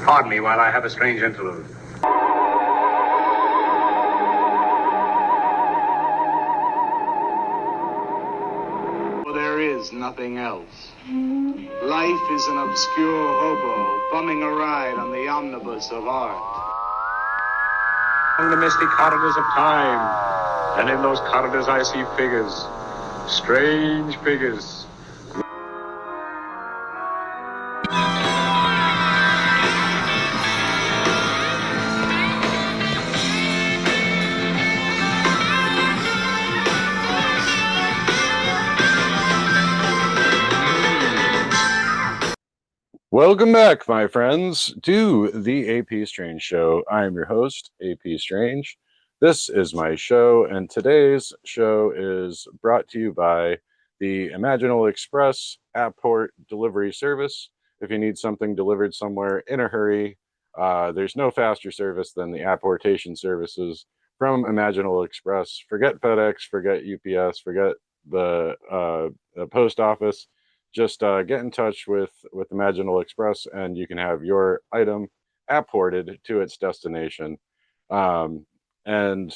Pardon me while I have a strange interlude. Well, there is nothing else. Life is an obscure hobo bumming a ride on the omnibus of art. Along the misty corridors of time, and in those corridors I see figures, strange figures. Welcome back, my friends, to the AP Strange Show. I am your host, AP Strange. This is my show, and today's show is brought to you by the Imaginal Express Apport delivery service. If you need something delivered somewhere in a hurry, there's no faster service than the apportation services from Imaginal Express. Forget FedEx, forget UPS, forget the post office. Just get in touch with Imaginal Express, and you can have your item apported to its destination. Yeah, so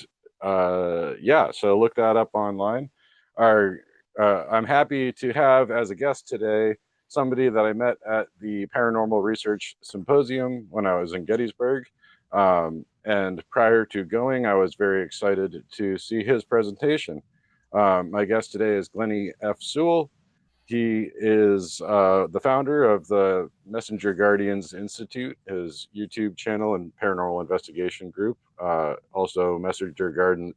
look that up online. I'm happy to have as a guest today somebody that I met at the Paranormal Research Symposium when I was in Gettysburg. And prior to going, I was very excited to see his presentation. My guest today is Glennie Sewell. He is the founder of the Messenger Guardians Institute, his YouTube channel and paranormal investigation group. Also, Messenger Guardians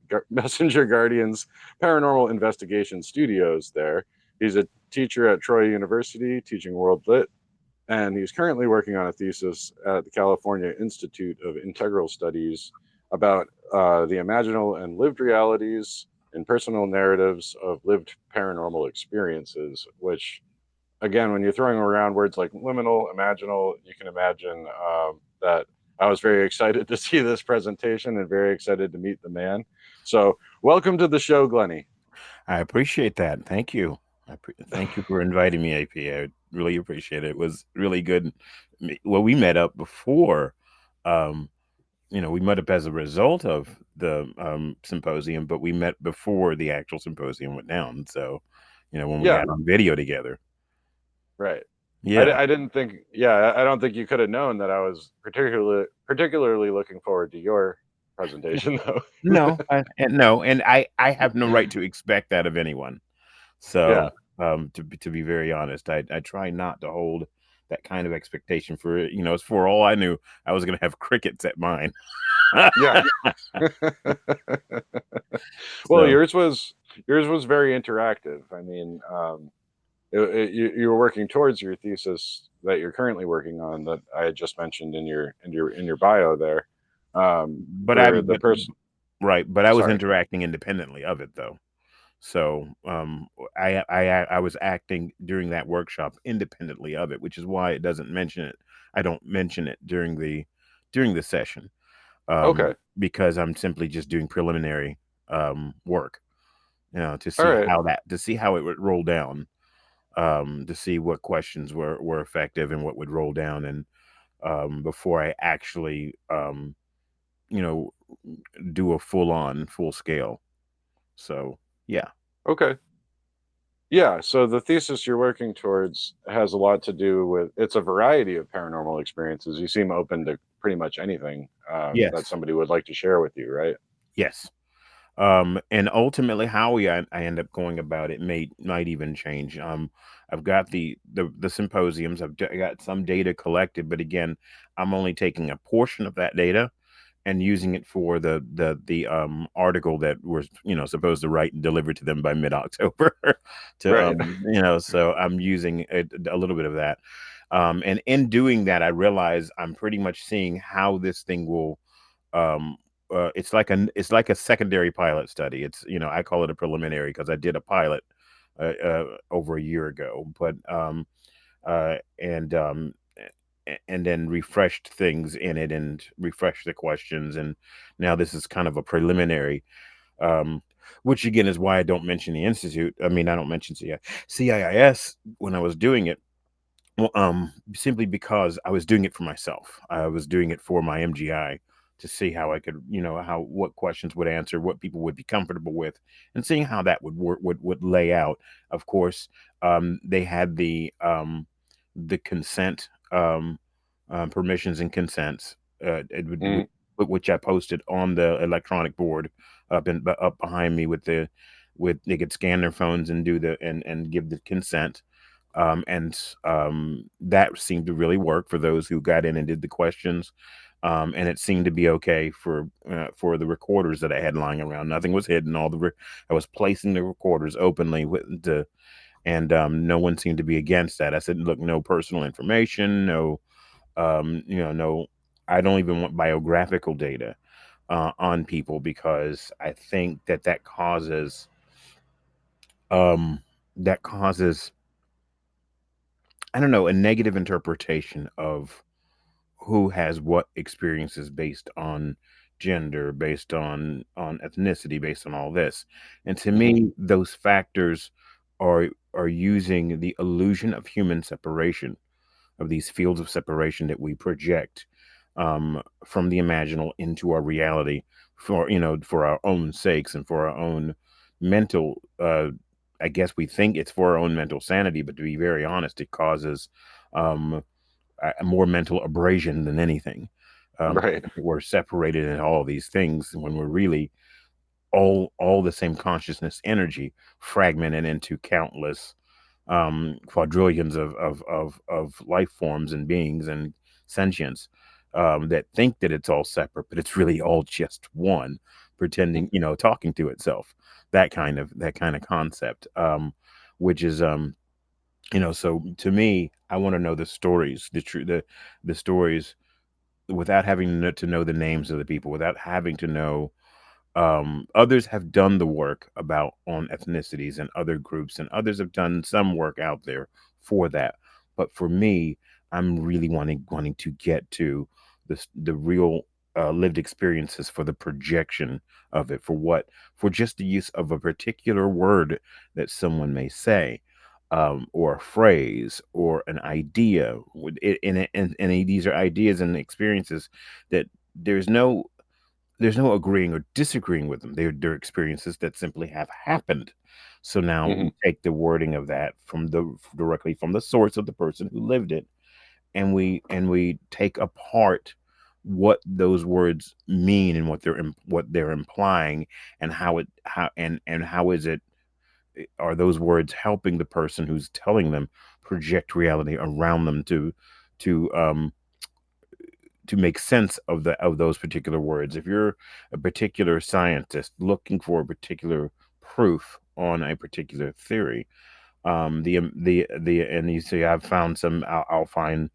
Paranormal Investigation Studios there. He's a teacher at Troy University, teaching World Lit, and he's currently working on a thesis at the California Institute of Integral Studies about the imaginal and lived realities and personal narratives of lived paranormal experiences, which, again, when you're throwing around words like liminal, imaginal, you can imagine that I was very excited to see this presentation and very excited to meet the man. So welcome to the show, Glennie. I appreciate that. Thank you. Thank you for inviting me, AP. I really appreciate it. It was really good. Well, we met up before, we met up as a result of the symposium, but we met before the actual symposium went down. So, when we got on video together. Right. Yeah. I didn't think, I don't think you could have known that I was particularly looking forward to your presentation, though. No, and I have no right to expect that of anyone. So, to be very honest, I try not to hold that kind of expectation for it. As for all I knew, I was going to have crickets at mine. Yeah. Well, yours was very interactive. I mean, you were working towards your thesis that you're currently working on that I had just mentioned in your bio there. But I was interacting independently of it, though. So I was acting during that workshop independently of it, which is why it doesn't mention it. I don't mention it during the session. Okay. Because I'm simply just doing preliminary work, to see how it would roll down, to see what questions were effective and what would roll down, and before I actually do a full scale. So yeah. Okay. Yeah, so the thesis you're working towards has a lot to do with, it's a variety of paranormal experiences. You seem open to pretty much anything Yes. that somebody would like to share with you, right? Yes. And ultimately how I end up going about it might even change. I've got the symposiums, I got some data collected, but again, I'm only taking a portion of that data and using it for the article that we're supposed to write and deliver to them by mid-October. Right. So I'm using a little bit of that. And in doing that, I realize I'm pretty much seeing how this thing will it's like a secondary pilot study. It's I call it a preliminary because I did a pilot over a year ago, but uh, and um, and then refreshed things in it and refreshed the questions, and now this is kind of a preliminary, um, which again is why I don't mention the institute. I mean, I don't mention CIIS when I was doing it. Well, simply because I was doing it for myself. I was doing it for my MGI to see how I could, how what questions would answer, what people would be comfortable with, and seeing how that would work, would lay out. Of course, they had the consent, permissions and consents, Mm-hmm. which I posted on the electronic board up behind me with they could scan their phones and do the and give the consent, and that seemed to really work for those who got in and did the questions. And it seemed to be okay for the recorders that I had lying around. Nothing was hidden. I was placing the recorders openly and no one seemed to be against that. I said, look, no personal information, no, no. I don't even want biographical data on people, because I think that um, causes, I don't know, a negative interpretation of who has what experiences based on gender, based on ethnicity, based on all this. And to Mm-hmm. me, those factors are using the illusion of human separation, of these fields of separation that we project from the imaginal into our reality, for our own sakes and for our own mental, I guess we think it's for our own mental sanity, but to be very honest, it causes um, more mental abrasion than anything. Right. We're separated in all these things when we're really all the same consciousness energy, fragmented into countless quadrillions of life forms and beings and sentience, that think that it's all separate, but it's really all just one, pretending, talking to itself. That kind of concept, which is so to me, I want to know the stories, the stories, without having to know the names of the people, without having to know. Others have done the work about on ethnicities and other groups, and others have done some work out there for that. But for me, I'm really wanting to get to the real lived experiences, for the projection of it, for just the use of a particular word that someone may say, or a phrase or an idea. And these are ideas and experiences that there's no there's no agreeing or disagreeing with them. They're experiences that simply have happened. So now Mm-hmm. we take the wording of that directly from the source of the person who lived it, and we take apart what those words mean and what they're implying, and how is it, are those words helping the person who's telling them project reality around them to to make sense of those particular words. If you're a particular scientist looking for a particular proof on a particular theory, the and you say, I've found some, I'll find,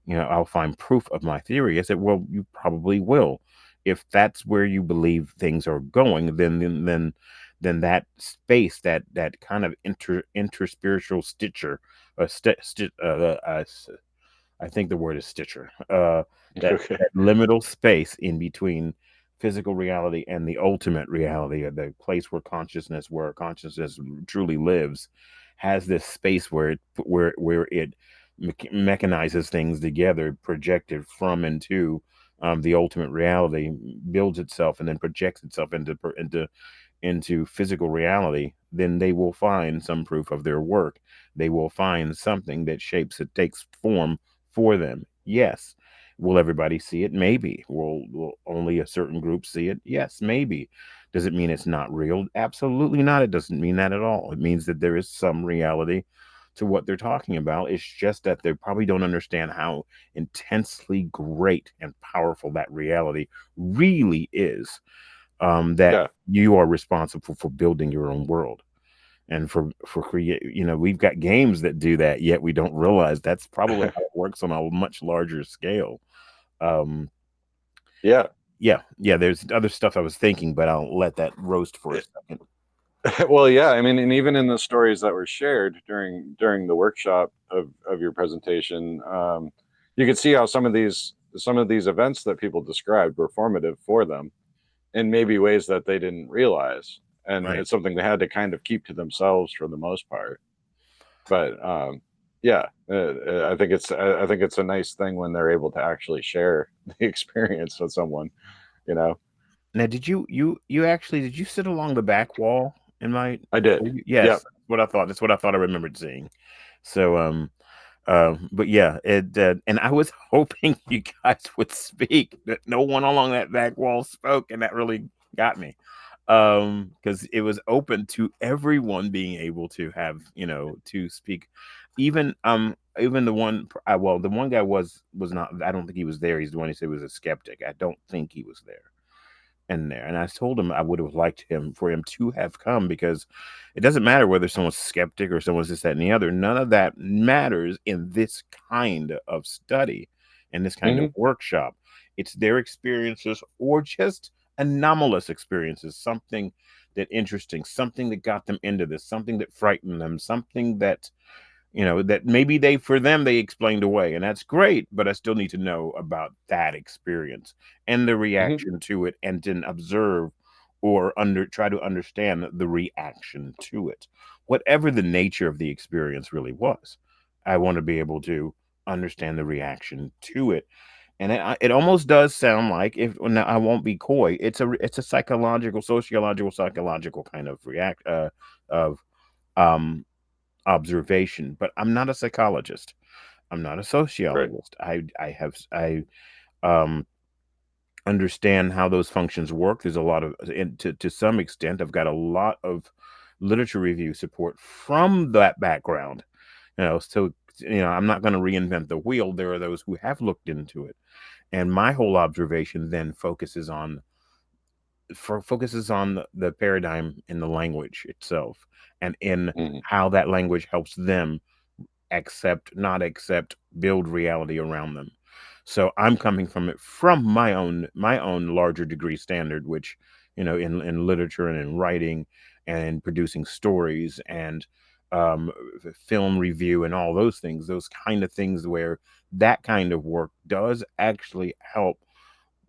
I'll find proof of my theory. I said, well, you probably will. If that's where you believe things are going, then that space, that kind of interspiritual stitcher, I think the word is Stitcher. Okay. That liminal space in between physical reality and the ultimate reality, or the place where consciousness truly lives, has this space where it mechanizes things together, projected from and to the ultimate reality, builds itself, and then projects itself into physical reality. Then they will find some proof of their work. They will find something that shapes it, takes form for them. Yes. Will everybody see it? Maybe. Will only a certain group see it? Yes, maybe. Does it mean it's not real? Absolutely not. It doesn't mean that at all. It means that there is some reality to what they're talking about. It's just that they probably don't understand how intensely great and powerful that reality really is, that Yeah. you are responsible for building your own world, and for create, we've got games that do that, yet we don't realize that's probably how it works on a much larger scale. um Yeah. yeah, yeah, there's other stuff I was thinking, but I'll let that roast for a It- second. Well, yeah, I mean, and even in the stories that were shared during the workshop of your presentation, you could see how some of these events that people described were formative for them in maybe ways that they didn't realize, and Right. it's something they had to kind of keep to themselves for the most part. But yeah, I think it's a nice thing when they're able to actually share the experience with someone. You know, Now, did you actually did you sit along the back wall in my? I did. Yes, Yep. that's what I thought. That's what I thought I remembered seeing. So, but yeah, and I was hoping you guys would speak. That no one along that back wall spoke, and that really got me. Because it was open to everyone being able to have, to speak. Even the one, well, the one guy was not. I don't think he was there. He's the one who said he was a skeptic. I don't think he was there in there. And I told him I would have liked him for him to have come, because it doesn't matter whether someone's skeptic or someone's this, that, and the other. None of that matters in this kind of study, in this kind of Hmm. workshop. It's their experiences or just anomalous experiences, something that interesting, something that got them into this, something that frightened them, something that that maybe they for them they explained away, and that's great, but I still need to know about that experience and the Hmm. reaction to it, and then observe or try to understand the reaction to it, whatever the nature of the experience really was. I want to be able to understand the reaction to it. And it almost does sound like, if now I won't be coy, it's a psychological, sociological, psychological kind of react of um observation. But I'm not a psychologist. I'm not a Right. sociologist. I um understand how those functions work. There's a lot of, and to some extent, I've got a lot of literature review support from that background. So I'm not going to reinvent the wheel. There are those who have looked into it, and my whole observation then focuses on the paradigm in the language itself, and in Hmm. how that language helps them accept, not accept, build reality around them. So I'm coming from it from my own larger degree standard, which in literature and in writing and producing stories and film review and all those things, those kind of things where that kind of work does actually help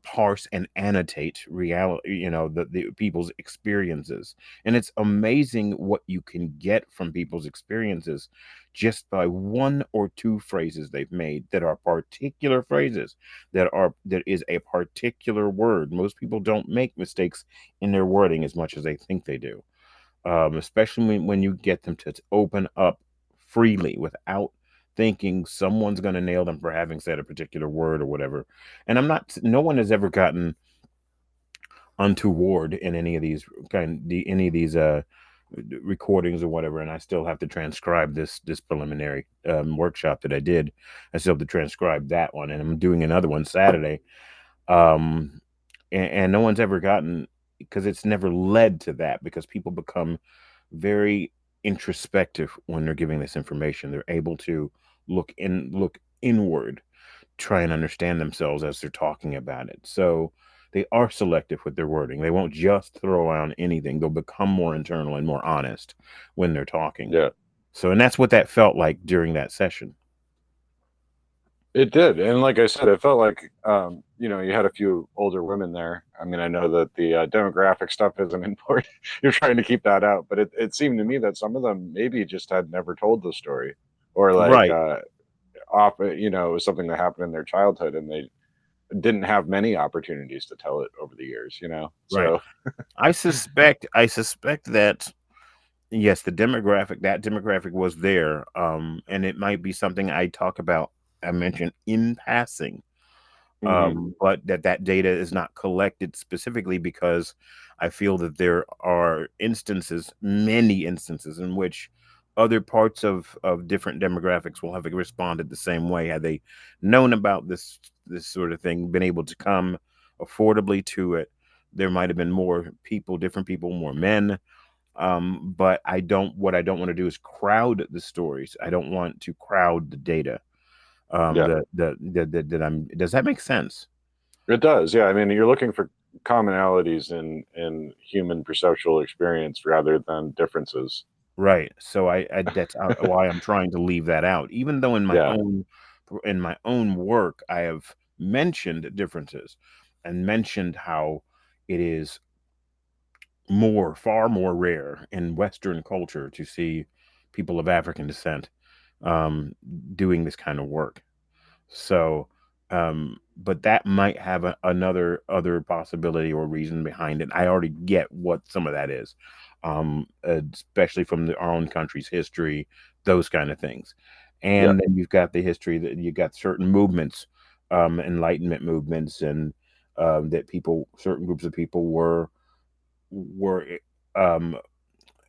parse and annotate reality, the people's experiences. And it's amazing what you can get from people's experiences just by one or two phrases they've made that are particular phrases, that is a particular word. Most people don't make mistakes in their wording as much as they think they do, especially when you get them to open up freely without thinking someone's going to nail them for having said a particular word or whatever. And no one has ever gotten untoward in any of these recordings or whatever, and I still have to transcribe this preliminary workshop that I did. I still have to transcribe that one, and I'm doing another one Saturday. um and no one's ever gotten, because it's never led to that, because people become very introspective when they're giving this information. They're able to look inward, try and understand themselves as they're talking about it. So they are selective with their wording. They won't just throw around anything. They'll become more internal and more honest when they're talking. Yeah. So, and that's what that felt like during that session. It did, and like I said, it felt like you had a few older women there. I mean, I know that the demographic stuff isn't important. You're trying to keep that out, but it seemed to me that some of them maybe just had never told the story, or like Right, off, it was something that happened in their childhood, and they didn't have many opportunities to tell it over the years. right. So I suspect that yes, that demographic was there. And it might be something I mentioned in passing, hmm. but that data is not collected specifically, because I feel that there are many instances, in which other parts of different demographics will have responded the same way. Had they known about this sort of thing, been able to come affordably to it, there might have been more people, different people, more men. But what I don't want to do is crowd the stories. I don't want to crowd the data. Yeah, That I'm. Does that make sense? it does. Yeah, I mean, you're looking for commonalities in human perceptual experience rather than differences. Right. So I that's why I'm trying to leave that out. Even though Yeah. in my own work I have mentioned differences and mentioned how it is far more rare in Western culture to see people of African descent um, doing this kind of work. So, but that might have another other possibility or reason behind it. I already get what some of that is, especially from our own country's history, those kind of things. Yeah. And then you've got the history that you got certain movements, Enlightenment movements, and that certain groups of people were um,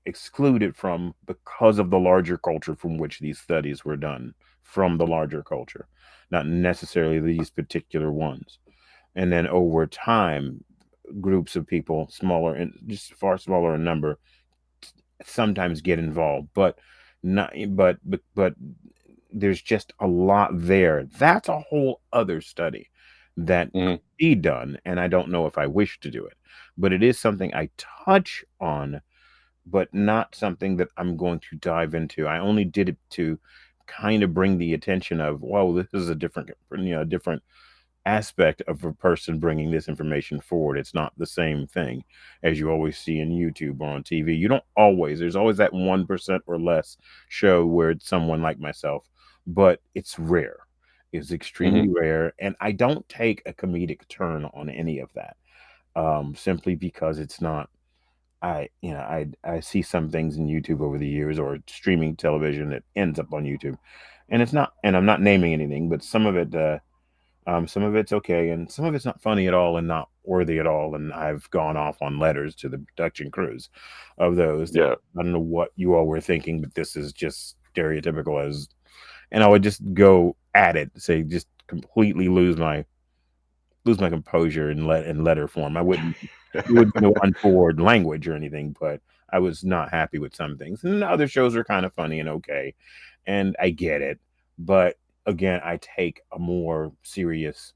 excluded from because of the larger culture from which these studies were done, from the larger culture, not necessarily these particular ones. And then over time, groups of people, smaller and just far smaller in number, sometimes get involved, but not, but there's just a lot there. That's a whole other study that could Hmm. be done, and I don't know if I wish to do it, but it is something I touch on, but not something that I'm going to dive into. I only did it to kind of bring the attention of, whoa, this is a different, different aspect of a person bringing this information forward. It's not the same thing as you always see in YouTube or on TV. You don't always, there's always that 1% or less show where it's someone like myself, but it's rare. It's Hmm. extremely rare. And I don't take a comedic turn on any of that, simply because it's not I see some things in YouTube over the years or streaming television that ends up on YouTube, and it's not. And I'm not naming anything, but some of it's okay, and some of it's not funny at all and not worthy at all. And I've gone off on letters to the production crews of those that Yeah. I don't know what you all were thinking, but this is just stereotypical as. And I would just go at it, say just completely lose my composure in letter form. I wouldn't It would be no untoward language or anything, but I was not happy with some things. And other shows are kind of funny and okay, and I get it. But again, I take a more serious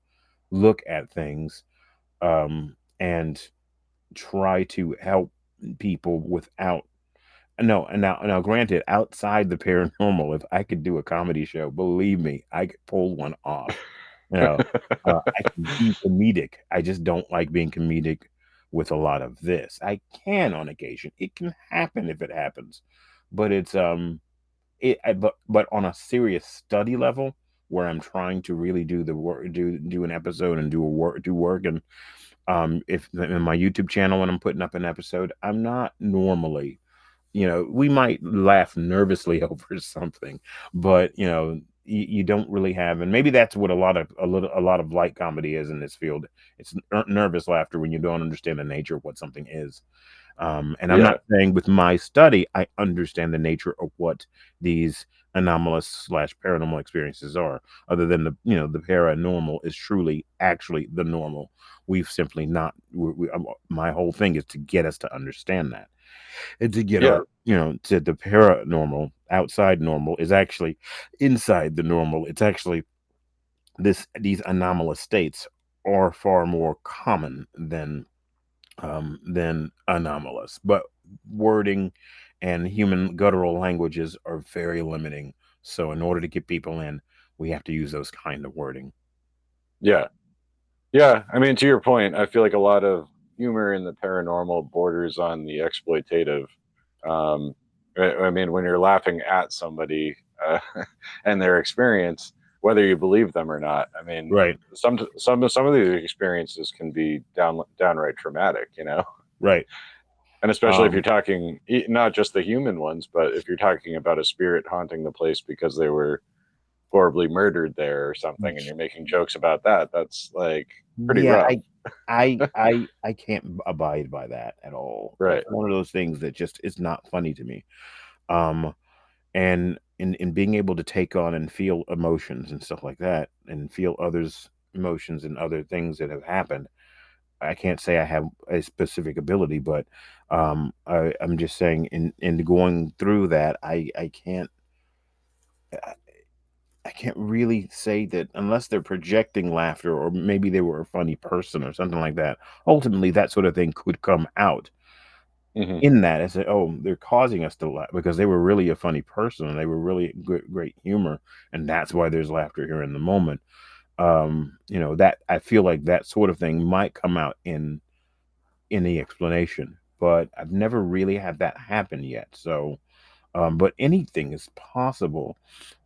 look at things, and try to help people without no, and now granted, outside the paranormal, if I could do a comedy show, believe me, I could pull one off. You know, I can be comedic. I just don't like being comedic with a lot of this. I can on occasion. It can happen if it happens, but but on a serious study level where I'm trying to really do the work, do an episode and do work, and if in my YouTube channel when I'm putting up an episode, I'm not normally, we might laugh nervously over something, but you don't really have, and maybe that's what a lot of light comedy is in this field. It's nervous laughter when you don't understand the nature of what something is. And I'm Yeah. not saying with my study I understand the nature of what these anomalous slash paranormal experiences are, other than the paranormal is truly actually the normal. We've simply not. My whole thing is to get us to understand that, and to get Yeah. our to the paranormal outside normal is actually inside the normal. It's actually these anomalous states are far more common than anomalous, but wording and human guttural languages are very limiting. So in order to get people in, we have to use those kind of wording. Yeah. Yeah. I mean, to your point, I feel like a lot of humor in the paranormal borders on the exploitative. Um, I mean, when you're laughing at somebody and their experience, whether you believe them or not, I mean, Right, some of these experiences can be downright traumatic, you know. right. And especially if you're um talking not just the human ones, but if you're talking about a spirit haunting the place because they were horribly murdered there or something, and you're making jokes about that, that's like pretty Yeah, rough. I can't abide by that at all. That's Right. one of those things that just is not funny to me. Um, and in being able to take on and feel emotions and stuff like that, and feel others' emotions and other things that have happened. I can't say I have a specific ability, but I'm just saying in going through that, I can't. I can't really say that unless they're projecting laughter or maybe they were a funny person or something like that. Ultimately, that sort of thing could come out Hmm. in that and say, "Oh, they're causing us to laugh because they were really a funny person and they were really good, great humor, and that's why there's laughter here in the moment." That I feel like that sort of thing might come out in the explanation, but I've never really had that happen yet. So, but anything is possible.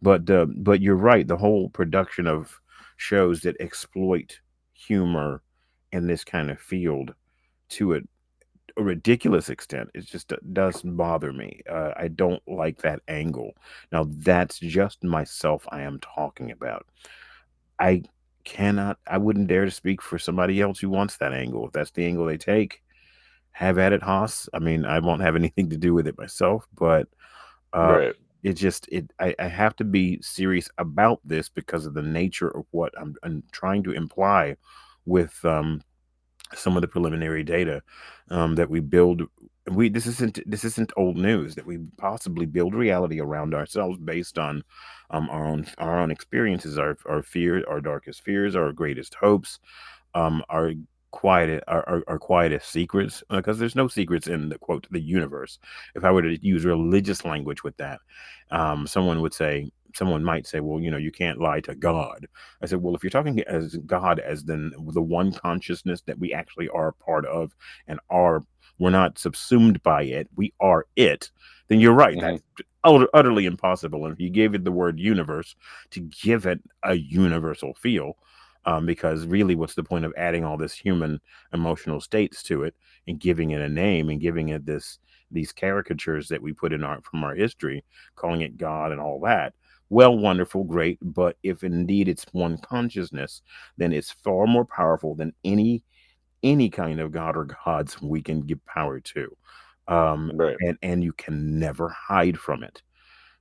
But you're right. The whole production of shows that exploit humor in this kind of field to a ridiculous extent, it just does bother me. I don't like that angle. Now, that's just myself I am talking about. I I wouldn't dare to speak for somebody else who wants that angle. If that's the angle they take, have at it, Haas. I mean, I won't have anything to do with it myself, but uh, Right. I have to be serious about this because of the nature of what I'm trying to imply with some of the preliminary data that we build. This isn't old news that we possibly build reality around ourselves based on our own experiences, our fear, our darkest fears, our greatest hopes, our our quietest secrets, because there's no secrets in the quote the universe. If I were to use religious language with that, someone might say, well, you can't lie to God. I said, well, if you're talking as God as then the one consciousness that we actually are a part of and are we're not subsumed by it, we are it, then you're right, Hmm. that's utterly impossible. And if you gave it the word universe to give it a universal feel, because really, what's the point of adding all this human emotional states to it and giving it a name and giving it these caricatures that we put in our from our history, calling it God and all that? Well, wonderful, great, but if indeed it's one consciousness, then it's far more powerful than any kind of god or gods we can give power to, Right. and you can never hide from it.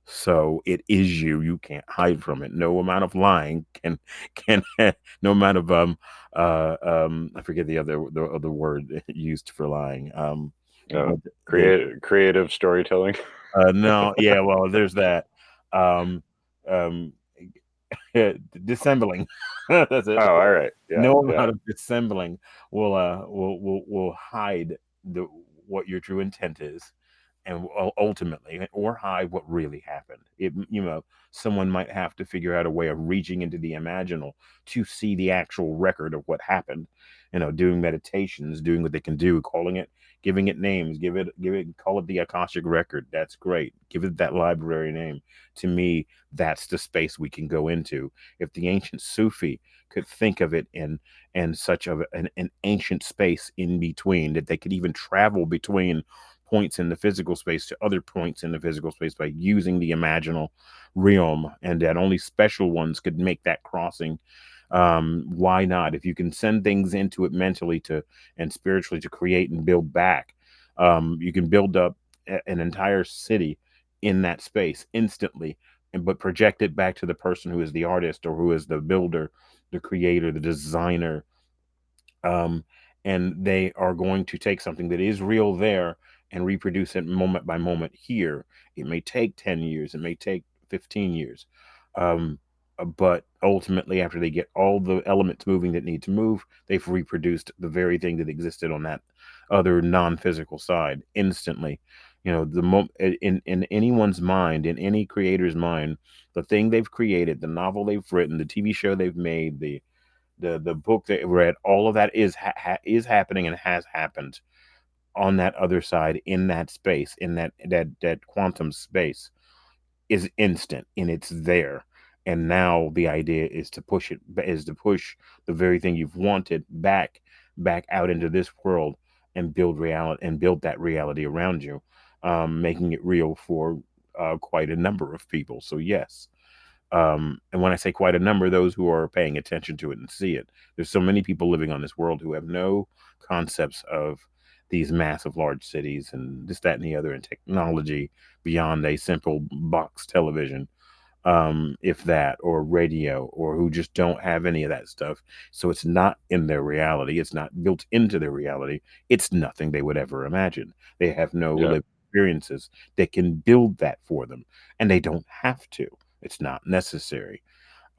So it is you. You can't hide from it. No amount of lying can no amount of I forget the other word used for lying. Uh, But the creative storytelling. no, yeah, well, there's that. Um, um, dissembling. That's Oh, it. all right. Yeah. No Yeah. amount of dissembling will hide the what your true intent is, and ultimately, or hide what really happened. Someone might have to figure out a way of reaching into the imaginal to see the actual record of what happened. Doing meditations, doing what they can do, calling it, giving it names, call it the Akashic record. That's great. Give it that library name. To me, that's the space we can go into. If the ancient Sufi could think of it in such of an ancient space in between, that they could even travel between points in the physical space to other points in the physical space by using the imaginal realm, and that only special ones could make that crossing. Why not? If you can send things into it mentally to and spiritually to create and build back, you can build up an entire city in that space instantly, and but project it back to the person who is the artist or who is the builder, the creator, the designer, um, and they are going to take something that is real there and reproduce it moment by moment here. It may take 10 years, it may take 15 years. Um, but ultimately, after they get all the elements moving that need to move, they've reproduced the very thing that existed on that other non-physical side instantly. In anyone's mind, in any creator's mind, the thing they've created, the novel they've written, the TV show they've made, the book that I read, all of that is happening and has happened on that other side, in that space, in that quantum space, is instant and it's there. And now the idea is to push the very thing you've wanted back out into this world and build that reality around you, making it real for quite a number of people. So yes, and when I say quite a number, those who are paying attention to it and see it. There's so many people living on this world who have no concepts of these massive large cities and this, that, and the other, and technology beyond a simple box television, if that, or radio, or who just don't have any of that stuff. So it's not in their reality. It's not built into their reality. It's nothing they would ever imagine. They have no Yeah. lived experiences that can build that for them, and they don't have to. It's not necessary.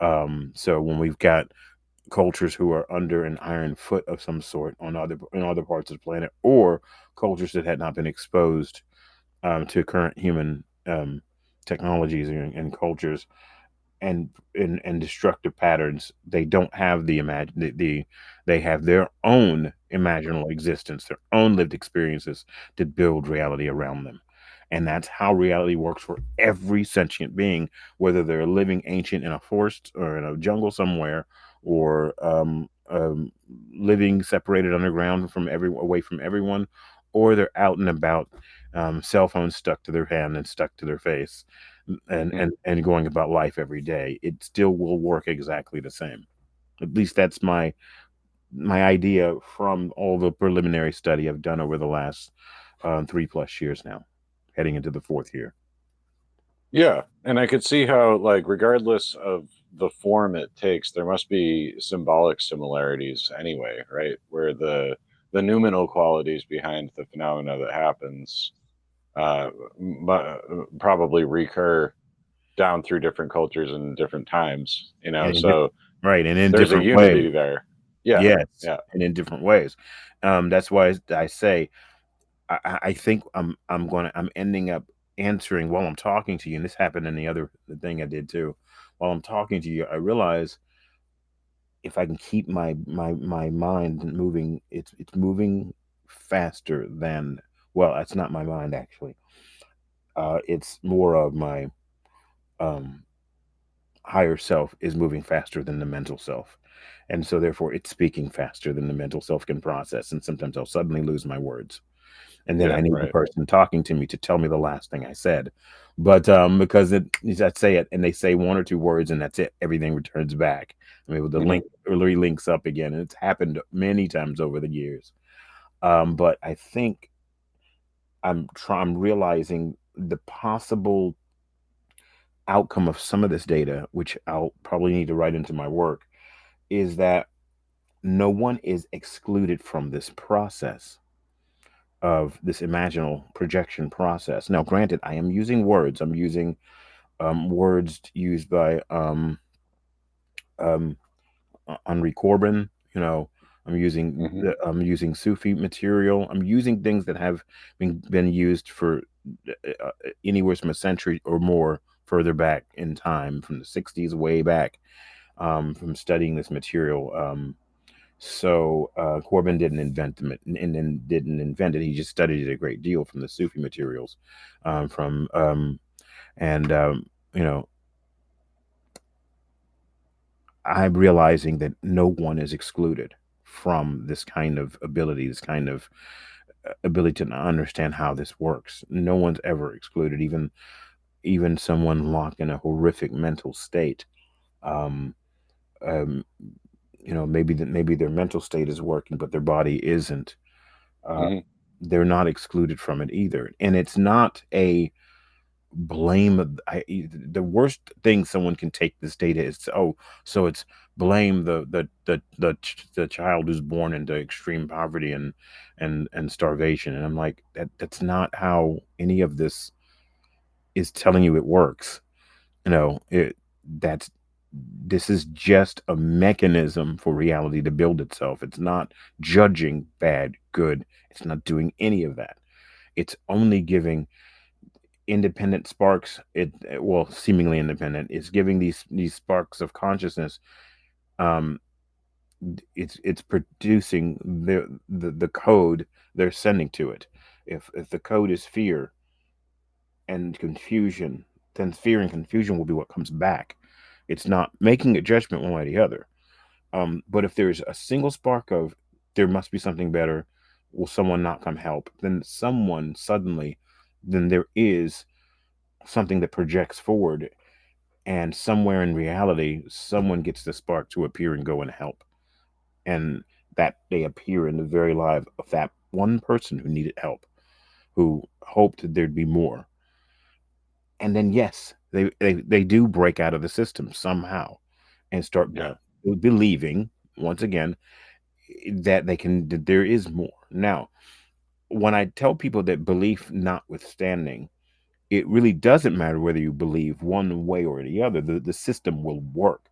So when we've got cultures who are under an iron foot of some sort on other parts of the planet, or cultures that had not been exposed to current human technologies and cultures, and destructive patterns, they don't have they have their own imaginal existence, their own lived experiences to build reality around them. And that's how reality works for every sentient being, whether they're a living ancient in a forest or in a jungle somewhere, or living separated underground from away from everyone, or they're out and about, cell phones stuck to their hand and stuck to their face, and going about life every day. It still will work exactly the same. At least that's my idea from all the preliminary study I've done over the last 3+ years now, heading into the fourth year. Yeah, and I could see how, like, regardless of the form it takes, there must be symbolic similarities anyway, right? Where the noumenal qualities behind the phenomena that happens uh, probably recur down through different cultures and different times, you know. And So right, and in there's a different ways. unity there. Yeah, Yes, yeah. and in different ways. That's why I say I think I'm ending up answering while I'm talking to you, and this happened in the thing I did too. While I'm talking to you, I realize if I can keep my mind moving, it's moving faster than, well, that's not my mind actually. It's more of my um higher self is moving faster than the mental self. And so therefore it's speaking faster than the mental self can process. And sometimes I'll suddenly lose my words. And then Yeah, I need the right. person talking to me to tell me the last thing I said. But because I say it and they say one or two words and that's it, everything returns back. I mean, the Hmm. link relinks up again, and it's happened many times over the years. But I think I'm realizing the possible outcome of some of this data, which I'll probably need to write into my work, is that no one is excluded from this process of this imaginal projection process. Now, granted, I am using words. I'm using words used by um, Henri Corbin. You know, Hmm. I'm using Sufi material. I'm using things that have been used for anywhere from a century or more further back in time, from the '60s way back, from studying this material. So Corbin didn't invent them, and didn't invent it. He just studied it a great deal from the Sufi materials, from and you know, I'm realizing that no one is excluded from this kind of ability, this kind of ability to understand how this works. No one's ever excluded, even someone locked in a horrific mental state. Um, um, maybe their mental state is working, but their body isn't. Uh, Hmm. they're not excluded from it either, and it's not a blame. The worst thing someone can take this data is, oh, so it's blame the child who's born into extreme poverty and starvation, and I'm like, that's not how any of this is telling you it works. That's this is just a mechanism for reality to build itself. It's not judging bad, good. It's not doing any of that. It's only giving independent sparks. Well, seemingly independent. It's giving these sparks of consciousness. Um, it's producing the code they're sending to it. If the code is fear and confusion, then fear and confusion will be what comes back. It's not making a judgment one way or the other. But if there's a single spark of there must be something better, will someone not come help? Then someone suddenly, then there is something that projects forward, and somewhere in reality, someone gets the spark to appear and go and help, and that they appear in the very life of that one person who needed help, who hoped there'd be more. And then yes, they do break out of the system somehow and start Yeah. believing once again that that there is more. Now, when I tell people that belief notwithstanding, it really doesn't matter whether you believe one way or the other. The system will work.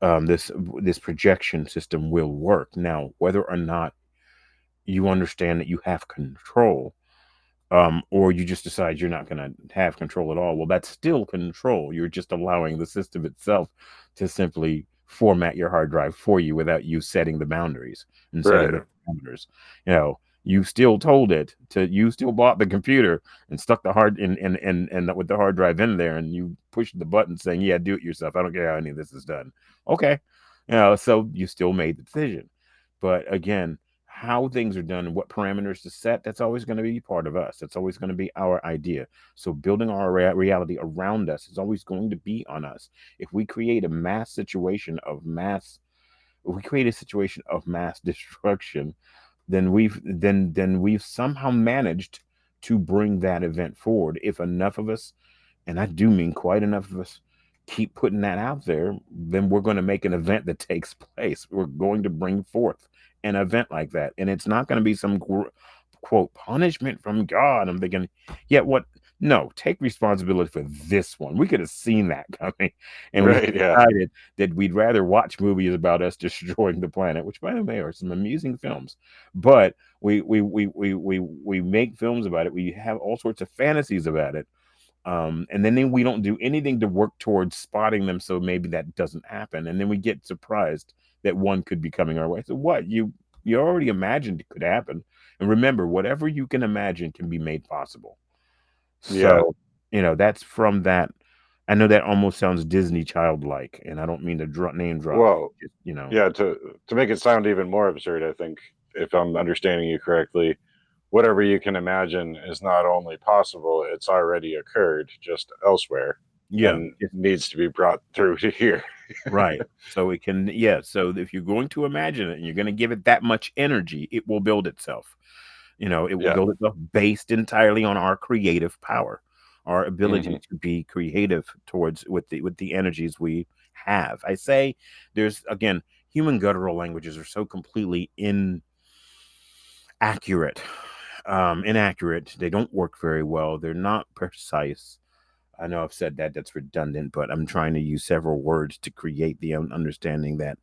This projection system will work. Now, whether or not you understand that you have control, or you just decide you're not going to have control at all, well, that's still control. You're just allowing the system itself to simply format your hard drive for you without you setting the boundaries and setting Right. the parameters. You know, you still told it to, you still bought the computer and stuck the hard and with the hard drive in there, and you pushed the button saying, yeah, do it yourself. I don't care how any of this is done. Okay. So you still made the decision. But again, how things are done and what parameters to set, that's always going to be part of us. That's always going to be our idea. So building our reality around us is always going to be on us. If we create a mass situation of mass, if we create a situation of mass destruction, then we've somehow managed to bring that event forward. If enough of us, and I do mean quite enough of us, keep putting that out there, then we're going to make an event that takes place. We're going to bring forth an event like that. And it's not going to be some quote punishment from God. I'm thinking, yeah, what? No, take responsibility for this one. We could have seen that coming, and we Right. Yeah. decided that we'd rather watch movies about us destroying the planet, which by the way are some amusing films. But we make films about it. We have all sorts of fantasies about it, and then we don't do anything to work towards spotting them, so maybe that doesn't happen, and then we get surprised that one could be coming our way. So what, you already imagined it could happen. And remember, whatever you can imagine can be made possible. Yeah. So that's from that. I know that almost sounds Disney childlike, and I don't mean to name drop. Well, Just, yeah. To make it sound even more absurd, I think if I'm understanding you correctly, whatever you can imagine is not only possible, it's already occurred just elsewhere yeah. and needs to be brought through to here. Right. So it can, yeah. So if you're going to imagine it and you're going to give it that much energy, it will build itself. It will Yeah. build itself based entirely on our creative power, our Hmm. ability to be creative towards with the energies we have. I say there's again, human guttural languages are so completely inaccurate. They don't work very well. They're not precise. I know I've said that, that's redundant, but I'm trying to use several words to create the understanding that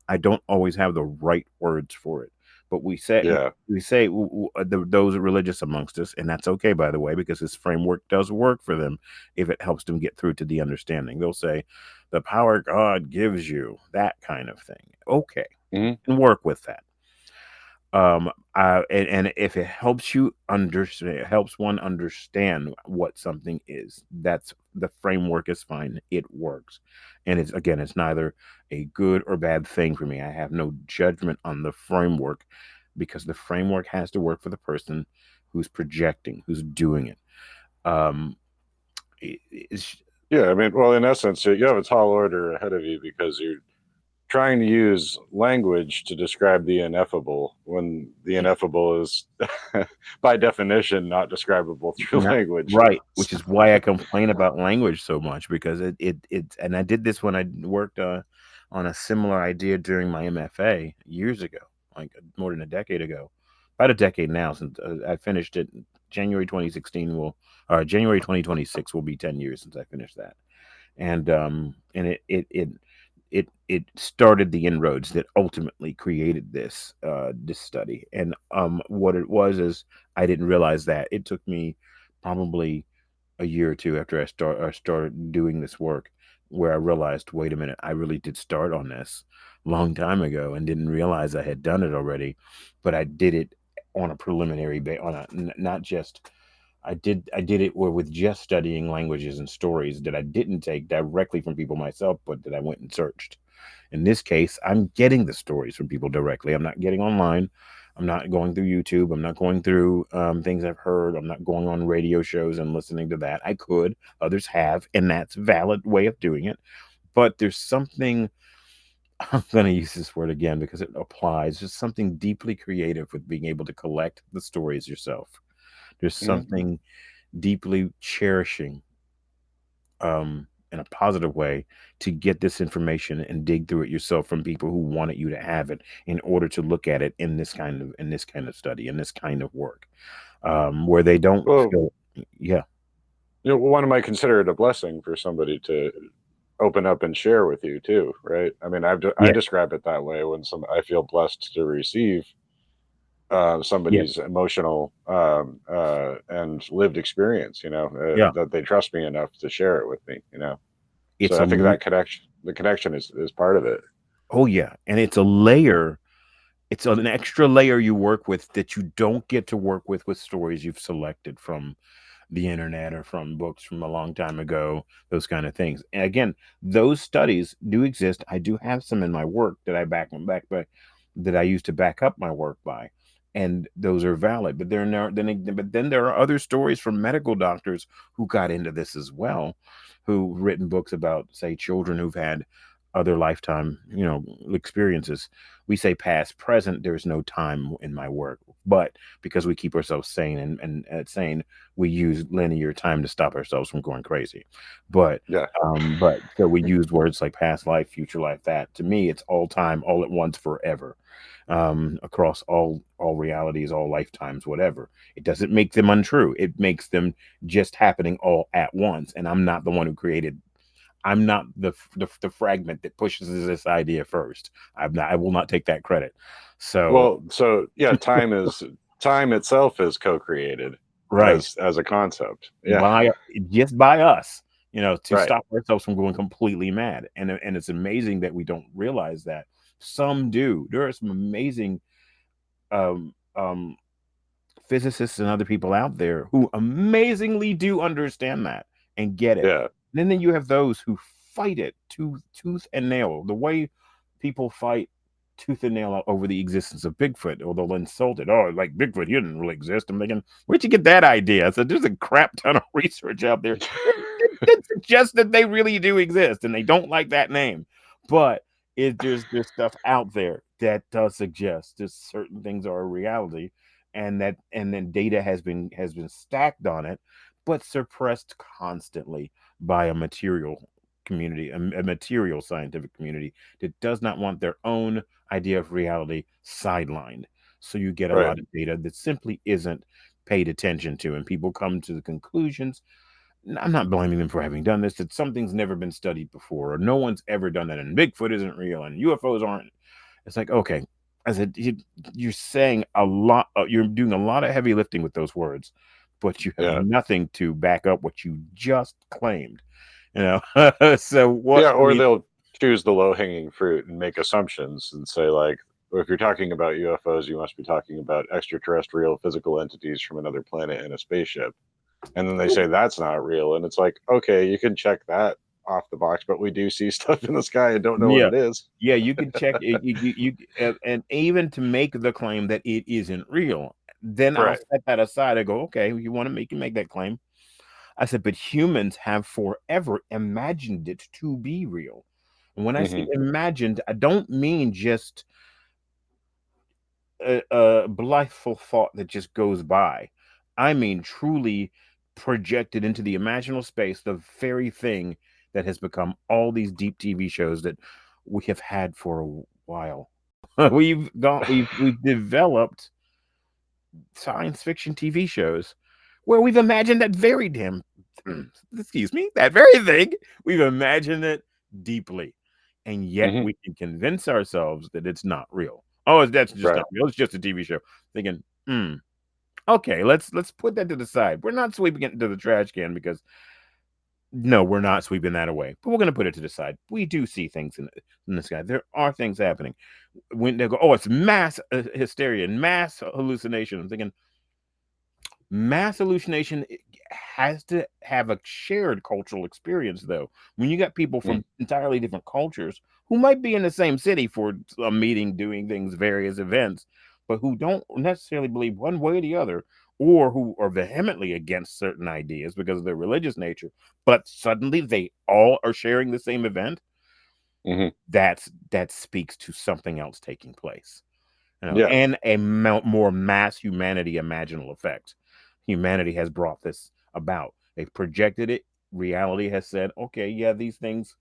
I don't always have the right words for it. But Yeah. we say those are religious amongst us, and that's okay, by the way, because this framework does work for them if it helps them get through to the understanding. They'll say, "The power God gives you," that kind of thing. Okay, Hmm. and work with that. And if it helps you understand, it helps one understand what something is, that's the framework is fine, it works. And it's neither a good or bad thing for me. I have no judgment on the framework, because the framework has to work for the person who's projecting, who's doing it. um it's Yeah. I mean, well, in essence, you have a tall order ahead of you because you're trying to use language to describe the ineffable when the ineffable is by definition not describable through Not language. right, which So, is why I complain about language so much, because and I did this when I worked on a similar idea during my MFA years ago, like more than a decade ago, about a decade now, since I finished it. January 2016 will, or January 2026 will be 10 years since I finished that. And it started the inroads that ultimately created this study. And what it was is, I didn't realize that it took me probably a year or two after I started doing this work, where I realized, wait a minute, I really did start on this long time ago and didn't realize I had done it already. But I did it on a preliminary on a not just, I did it with just studying languages and stories that I didn't take directly from people myself, but that I went and searched. In this case, I'm getting the stories from people directly. I'm not getting online. I'm not going through YouTube. I'm not going through things I've heard. I'm not going on radio shows and listening to that. I could, others have, and that's a valid way of doing it. But there's something, I'm going to use this word again because it applies. There's something deeply creative with being able to collect the stories yourself. There's mhm. something deeply cherishing, in a positive way, to get this information and dig through it yourself from people who wanted you to have it in order to look at it in this kind of study, in this kind of work, where they don't Well, feel, yeah. one might consider it a blessing for somebody to open up and share with you too, right? I mean, I Yeah, describe it that way when I feel blessed to receive yeah, somebody's emotional and lived experience, yeah. that they trust me enough to share it with me, It's So a I think that the connection is part of it. oh yeah, and it's a layer. It's an extra layer you work with that you don't get to work with stories you've selected from the internet or from books from a long time ago, those kind of things. And again, those studies do exist. I do have some in my work that I back by, that I used to back up my work by, and those are valid. But then there are other stories from medical doctors who got into this as well, who written books about, say, children who've had other lifetime, experiences. We say past, present. There's no time in my work, but because we keep ourselves sane and sane, we use linear time to stop ourselves from going crazy. But Yeah, but so we use words like past life, future life. That to me, it's all time, all at once, forever, across all realities, all lifetimes, whatever. It doesn't make them untrue. It makes them just happening all at once. And I'm not the one who created. I'm not the fragment that pushes this idea first. I'm not. I will not take that credit. So well, so yeah, time itself is co-created right. as a concept. Yeah, By just by us, to right. stop ourselves from going completely mad. And it's amazing that we don't realize that. Some do. There are some amazing um um physicists and other people out there who amazingly do understand that and get it. Yeah, And then you have those who fight it tooth and nail. The way people fight tooth and nail over the existence of Bigfoot, or they'll insult it. Oh, like Bigfoot, he didn't really exist. I'm thinking, where'd you get that idea? So there's a crap ton of research out there that suggests that they really do exist, and they don't like that name. But there's stuff out there that does suggest that certain things are a reality, and then data has been stacked on it, but suppressed constantly by a material community, a material scientific community that does not want their own idea of reality sidelined. So you get a right. lot of data that simply isn't paid attention to, and people come to the conclusions. I'm not blaming them for having done this, that something's never been studied before, or no one's ever done that, and Bigfoot isn't real, and UFOs aren't. It's like, okay, I said, you're saying a lot, you're doing a lot of heavy lifting with those words, but you have Yeah, nothing to back up what you just claimed. You know, so what yeah. do Or we? they'll choose the low-hanging fruit and make assumptions and say like, well, if you're talking about UFOs, you must be talking about extraterrestrial physical entities from another planet in a spaceship. And then they say that's not real, and it's like, okay, you can check that off the box, but we do see stuff in the sky and don't know what Yeah, it is. yeah, you can check it, and even to make the claim that it isn't real, then I'll Right. set that aside. I go, okay, you can make that claim. I said, but humans have forever imagined it to be real. And when I say Hmm. imagined, I don't mean just a blitheful thought that just goes by. I mean truly projected into the imaginal space, the very thing that has become all these deep TV shows that we have had for a while. We've developed science fiction TV shows where we've imagined that very damn excuse me, that very thing. We've imagined it deeply. And yet Hmm. we can convince ourselves that it's not real. Oh, that's just Right. not real. It's just a TV show. Thinking, okay, let's put that to the side. We're not sweeping it into the trash can because no, we're not sweeping that away. But we're gonna put it to the side. We do see things in the sky. There are things happening. When they go, oh, it's mass hysteria and mass hallucination. I'm thinking, mass hallucination has to have a shared cultural experience, though. When you got people Mm. from entirely different cultures who might be in the same city for a meeting, doing things, various events, but who don't necessarily believe one way or the other, or who are vehemently against certain ideas because of their religious nature, but suddenly they all are sharing the same event, Hmm. that speaks to something else taking place. Yeah. And a more mass humanity imaginal effect. Humanity has brought this about. They've projected it. Reality has said, okay, yeah, these things.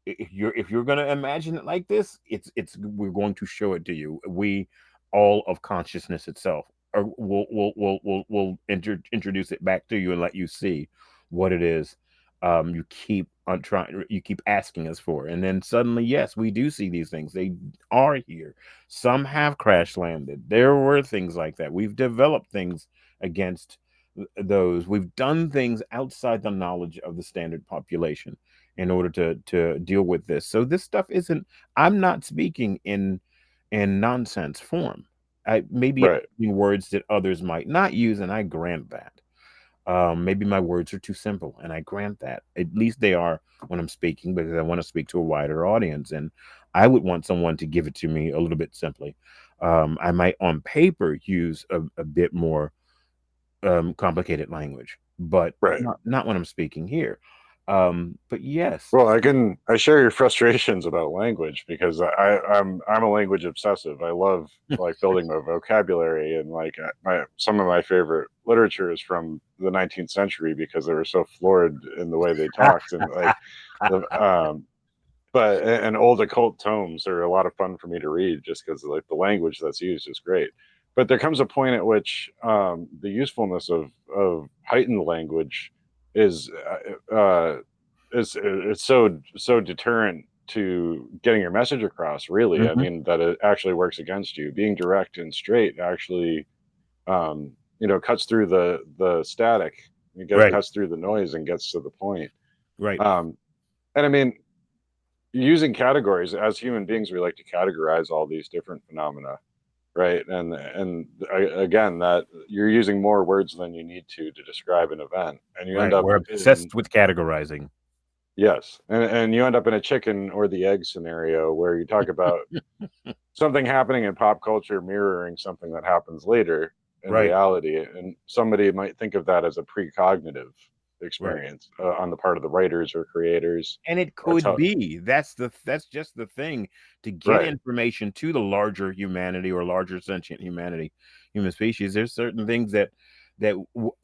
If you're gonna imagine it like this, it's we're going to show it to you. We, all of consciousness itself, or will introduce it back to you and let you see what it is you keep on trying, you keep asking us for. And then suddenly, yes, we do see these things. They are here. Some have crash landed. There were things like that. We've developed things against those. We've done things outside the knowledge of the standard population in order to deal with this. So this stuff isn't, I'm not speaking in nonsense form. I maybe I'm Right. using words that others might not use, and I grant that. Maybe my words are too simple, and I grant that. At least they are when I'm speaking, because I want to speak to a wider audience, and I would want someone to give it to me a little bit simply. I might on paper use a bit more complicated language, but Right. not when I'm speaking here. But yes, Well, I share your frustrations about language because I'm a language obsessive. I love like building my vocabulary, and like my some of my favorite literature is from the 19th century because they were so florid in the way they talked, and like the but and old occult tomes are a lot of fun for me to read just because like the language that's used is great. But there comes a point at which the usefulness of heightened language is it's so deterrent to getting your message across. Really, I hmm mean that it actually works against you. Being direct and straight actually cuts through the static. right, Cuts through the noise and gets to the point. right, Um, and I mean, using categories as human beings, we like to categorize all these different phenomena, right? Again, that you're using more words than you need to describe an event, and you end right. up We're in obsessed with categorizing. yes, and you end up in a chicken or the egg scenario where you talk about something happening in pop culture mirroring something that happens later in Right, reality, and somebody might think of that as a precognitive right. experience on the part of the writers or creators And it or could be. That's just the thing, to get right. information to the larger humanity or larger sentient humanity, human species. There's certain things that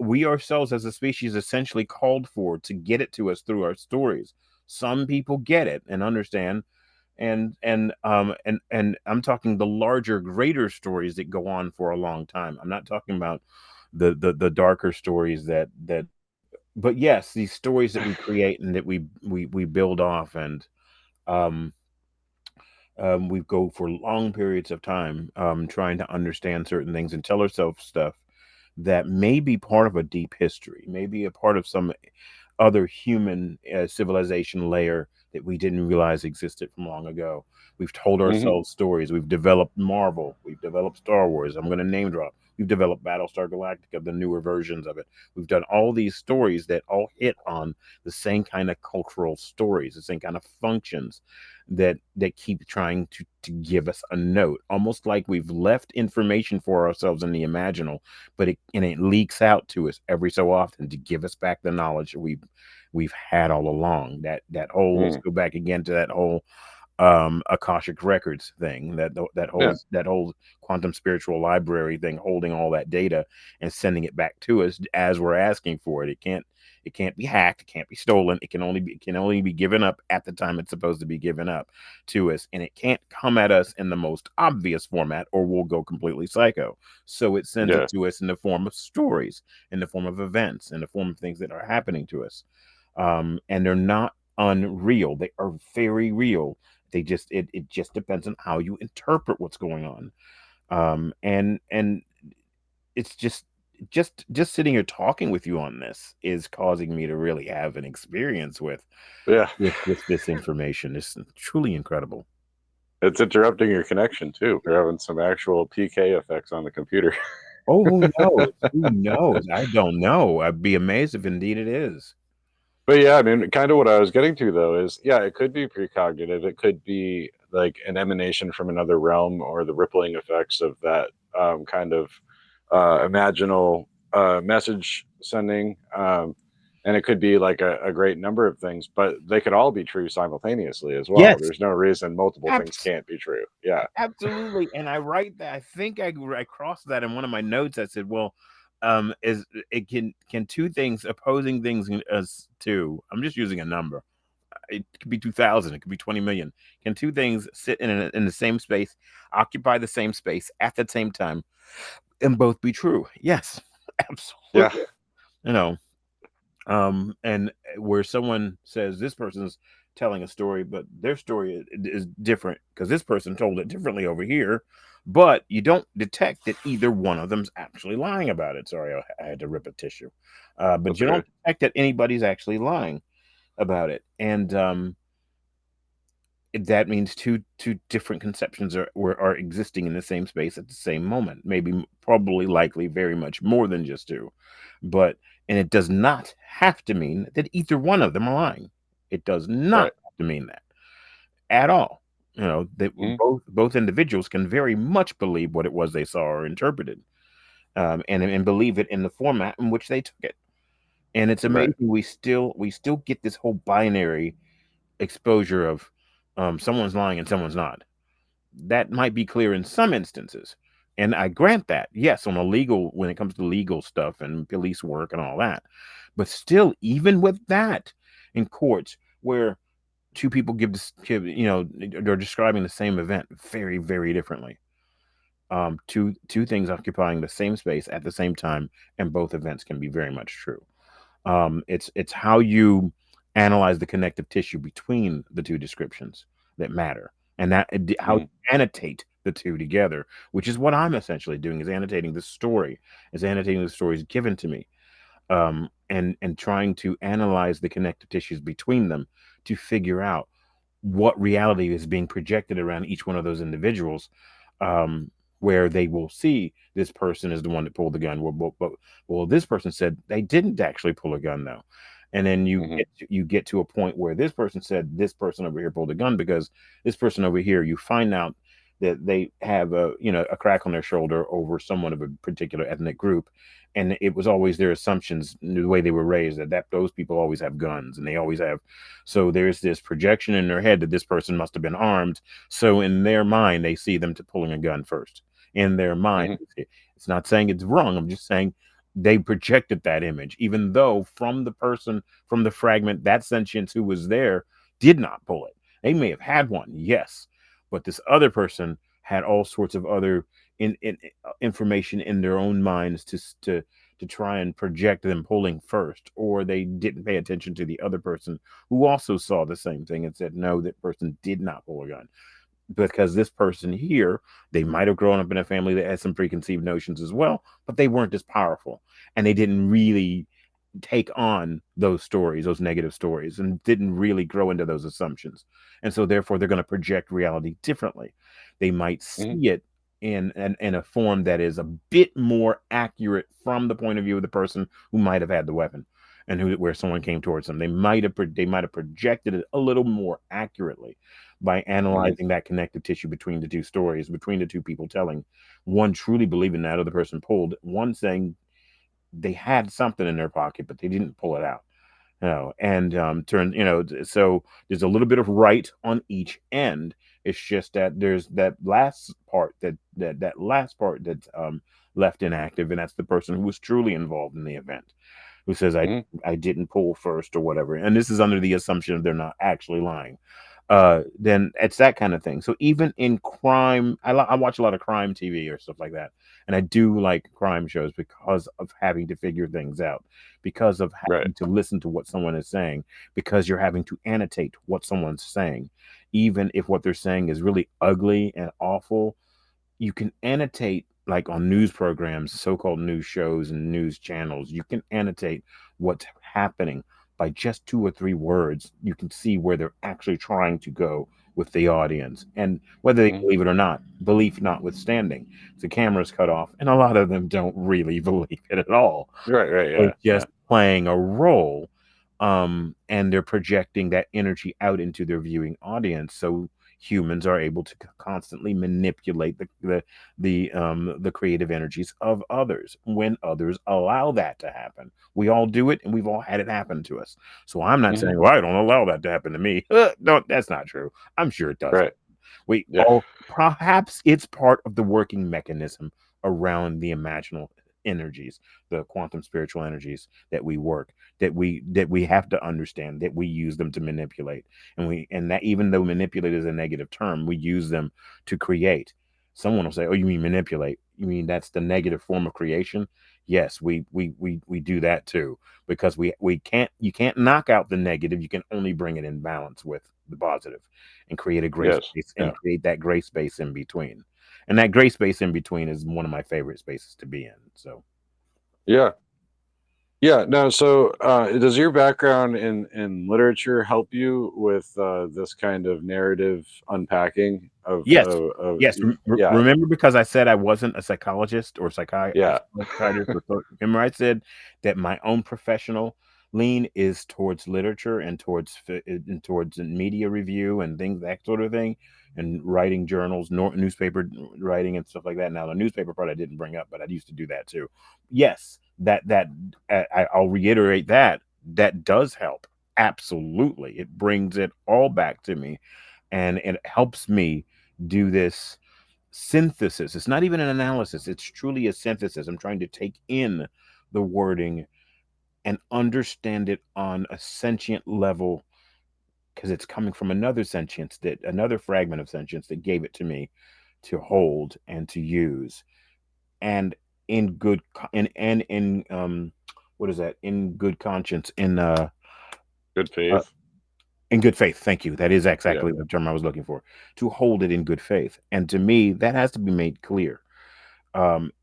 we ourselves as a species essentially called for to get it to us through our stories. Some people get it and understand, and I'm talking the larger, greater stories that go on for a long time. I'm not talking about the darker stories that but yes, these stories that we create and that we build off, and um, we go for long periods of time trying to understand certain things and tell ourselves stuff that may be part of a deep history, maybe a part of some other human civilization layer that we didn't realize existed from long ago. We've told Hmm. ourselves stories. We've developed Marvel. We've developed Star Wars. I'm going to name drop. We've developed Battlestar Galactica, the newer versions of it. We've done all these stories that all hit on the same kind of cultural stories, the same kind of functions that keep trying to give us a note, almost like we've left information for ourselves in the imaginal, but it leaks out to us every so often to give us back the knowledge that we've had all along. That whole, let's Mm, go back again to that whole Akashic Records thing, yeah, that whole quantum spiritual library thing, holding all that data and sending it back to us as we're asking for it. It can't be hacked, it can't be stolen. It can only be given up at the time it's supposed to be given up to us, and it can't come at us in the most obvious format or we'll go completely psycho. So it sends it yeah, to us in the form of stories, in the form of events, in the form of things that are happening to us. And they're not unreal, they are very real. It just depends on how you interpret what's going on. And it's just sitting here talking with you on this is causing me to really have an experience with yeah. with this information. It's truly incredible. It's interrupting your connection too. We're having some actual PK effects on the computer. Oh, who knows? Who knows? I don't know. I'd be amazed if indeed it is. But yeah, I mean, kind of what I was getting to though is, yeah, it could be precognitive. It could be like an emanation from another realm or the rippling effects of that kind of imaginal message sending. And it could be like a great number of things, but they could all be true simultaneously as well. Yes, There's no reason multiple things abs- can't be true. Yeah. absolutely. And I write that. I think I crossed that in one of my notes. I said, "Well, is it can two things, opposing things as two? I'm just using a number. It could be 2,000. It could be 20 million. Can two things sit in the same space, occupy the same space at the same time, and both be true? Yes, Yeah. absolutely. You know, And where someone says this person's telling a story, but their story is different because this person told it differently over here, but you don't detect that either one of them's actually lying about it. Sorry, I had to rip a tissue. But That's you okay. don't detect that anybody's actually lying about it. And that means two different conceptions are existing in the same space at the same moment. Maybe, probably, likely, very much more than just two. But and it does not have to mean that either one of them are lying. It does not Right. have to mean that at all. You know, that Mm-hmm. both individuals can very much believe what it was they saw or interpreted, and believe it in the format in which they took it. And it's Right. amazing we still get this whole binary exposure of someone's lying and someone's not. That might be clear in some instances. And I grant that, yes, on a legal, when it comes to legal stuff and police work and all that. But still, even with that, in courts where two people they're describing the same event very, very differently. Two things occupying the same space at the same time, and both events can be very much true. It's how you analyze the connective tissue between the two descriptions that matter, and how you Mm-hmm. annotate the two together, which is what I'm essentially doing, is annotating the story, is annotating the stories given to me, and trying to analyze the connective tissues between them to figure out what reality is being projected around each one of those individuals, um, where they will see this person is the one that pulled the gun. Well, this person said they didn't actually pull a gun though, and then Mm-hmm. you get to a point where this person said this person over here pulled a gun because this person over here, you find out that they have a crack on their shoulder over someone of a particular ethnic group, and it was always their assumptions, the way they were raised, that those people always have guns and they always have. So there's this projection in their head that this person must have been armed. So in their mind, they see them to pulling a gun first. In their mind, Mm-hmm. it's not saying it's wrong. I'm just saying they projected that image, even though from the person, from the fragment, that sentience who was there did not pull it. They may have had one, yes, but this other person had all sorts of other information in their own minds to try and project them pulling first, or they didn't pay attention to the other person who also saw the same thing and said, no, that person did not pull a gun. Because this person here, they might have grown up in a family that had some preconceived notions as well, but they weren't as powerful. And they didn't really take on those stories, those negative stories, and didn't really grow into those assumptions. And so therefore they're going to project reality differently. They might Mm-hmm. see it in a form that is a bit more accurate from the point of view of the person who might have had the weapon, and where someone came towards them. They might have projected it a little more accurately by Mm-hmm. analyzing that connective tissue between the two stories, between the two people telling, one truly believing that other person pulled, one saying they had something in their pocket, but they didn't pull it out. And so there's a little bit of right on each end. It's just that there's that last part that last part that's left inactive, and that's the person who was truly involved in the event, who says Mm-hmm. I didn't pull first or whatever. And this is under the assumption they're not actually lying. Then it's that kind of thing. So even in crime, I watch a lot of crime TV or stuff like that, and I do like crime shows because of having to figure things out, because of Right. having to listen to what someone is saying, because you're having to annotate what someone's saying, even if what they're saying is really ugly and awful. You can annotate, like on news programs, so-called news shows and news channels. You can annotate what's happening by just two or three words. You can see where they're actually trying to go with the audience, and whether they Mm-hmm. believe it or not, belief notwithstanding, the camera's cut off and a lot of them don't really believe it at all. Right. Right. They're Yeah. Yeah. just playing a role, and they're projecting that energy out into their viewing audience. So humans are able to constantly manipulate the creative energies of others when others allow that to happen. We all do it, and we've all had it happen to us. So I'm not Mm-hmm. saying, well, I don't allow that to happen to me. No, that's not true. I'm sure it does. Right. We Yeah. all, perhaps it's part of the working mechanism around the imaginal energies, the quantum spiritual energies that we work, that we have to understand that we use them to manipulate. And that, even though manipulate is a negative term, we use them to create. Someone will say, oh, you mean manipulate? you mean that's the negative form of creation? Yes, we do that too, because we can't, you can't knock out the negative. You can only bring it in balance with the positive, and create a gray Yes. space, Yeah. and create that gray space in between. And that gray space in between is one of my favorite spaces to be in. So Yeah. Yeah. No. So, does your background in literature help you with this kind of narrative unpacking yes, of yes. yeah, Remember, because I said I wasn't a psychologist or yeah. psychiatrist. Remember, I said that my own professional lean is towards literature and towards media review and things, that sort of thing, and writing journals, newspaper writing and stuff like that. Now, the newspaper part I didn't bring up, but I used to do that too. Yes, I'll reiterate that that does help. Absolutely, it brings it all back to me, and it helps me do this synthesis. It's not even an analysis, it's truly a synthesis. I'm trying to take in the wording and understand it on a sentient level, because it's coming from another sentience, that another fragment of sentience that gave it to me to hold and to use. And in good and in what is that, in good conscience, Good uh faith. in good faith. Thank you. That is Yeah. exactly the term I was looking for. To hold it in good faith. And to me, that has to be made clear.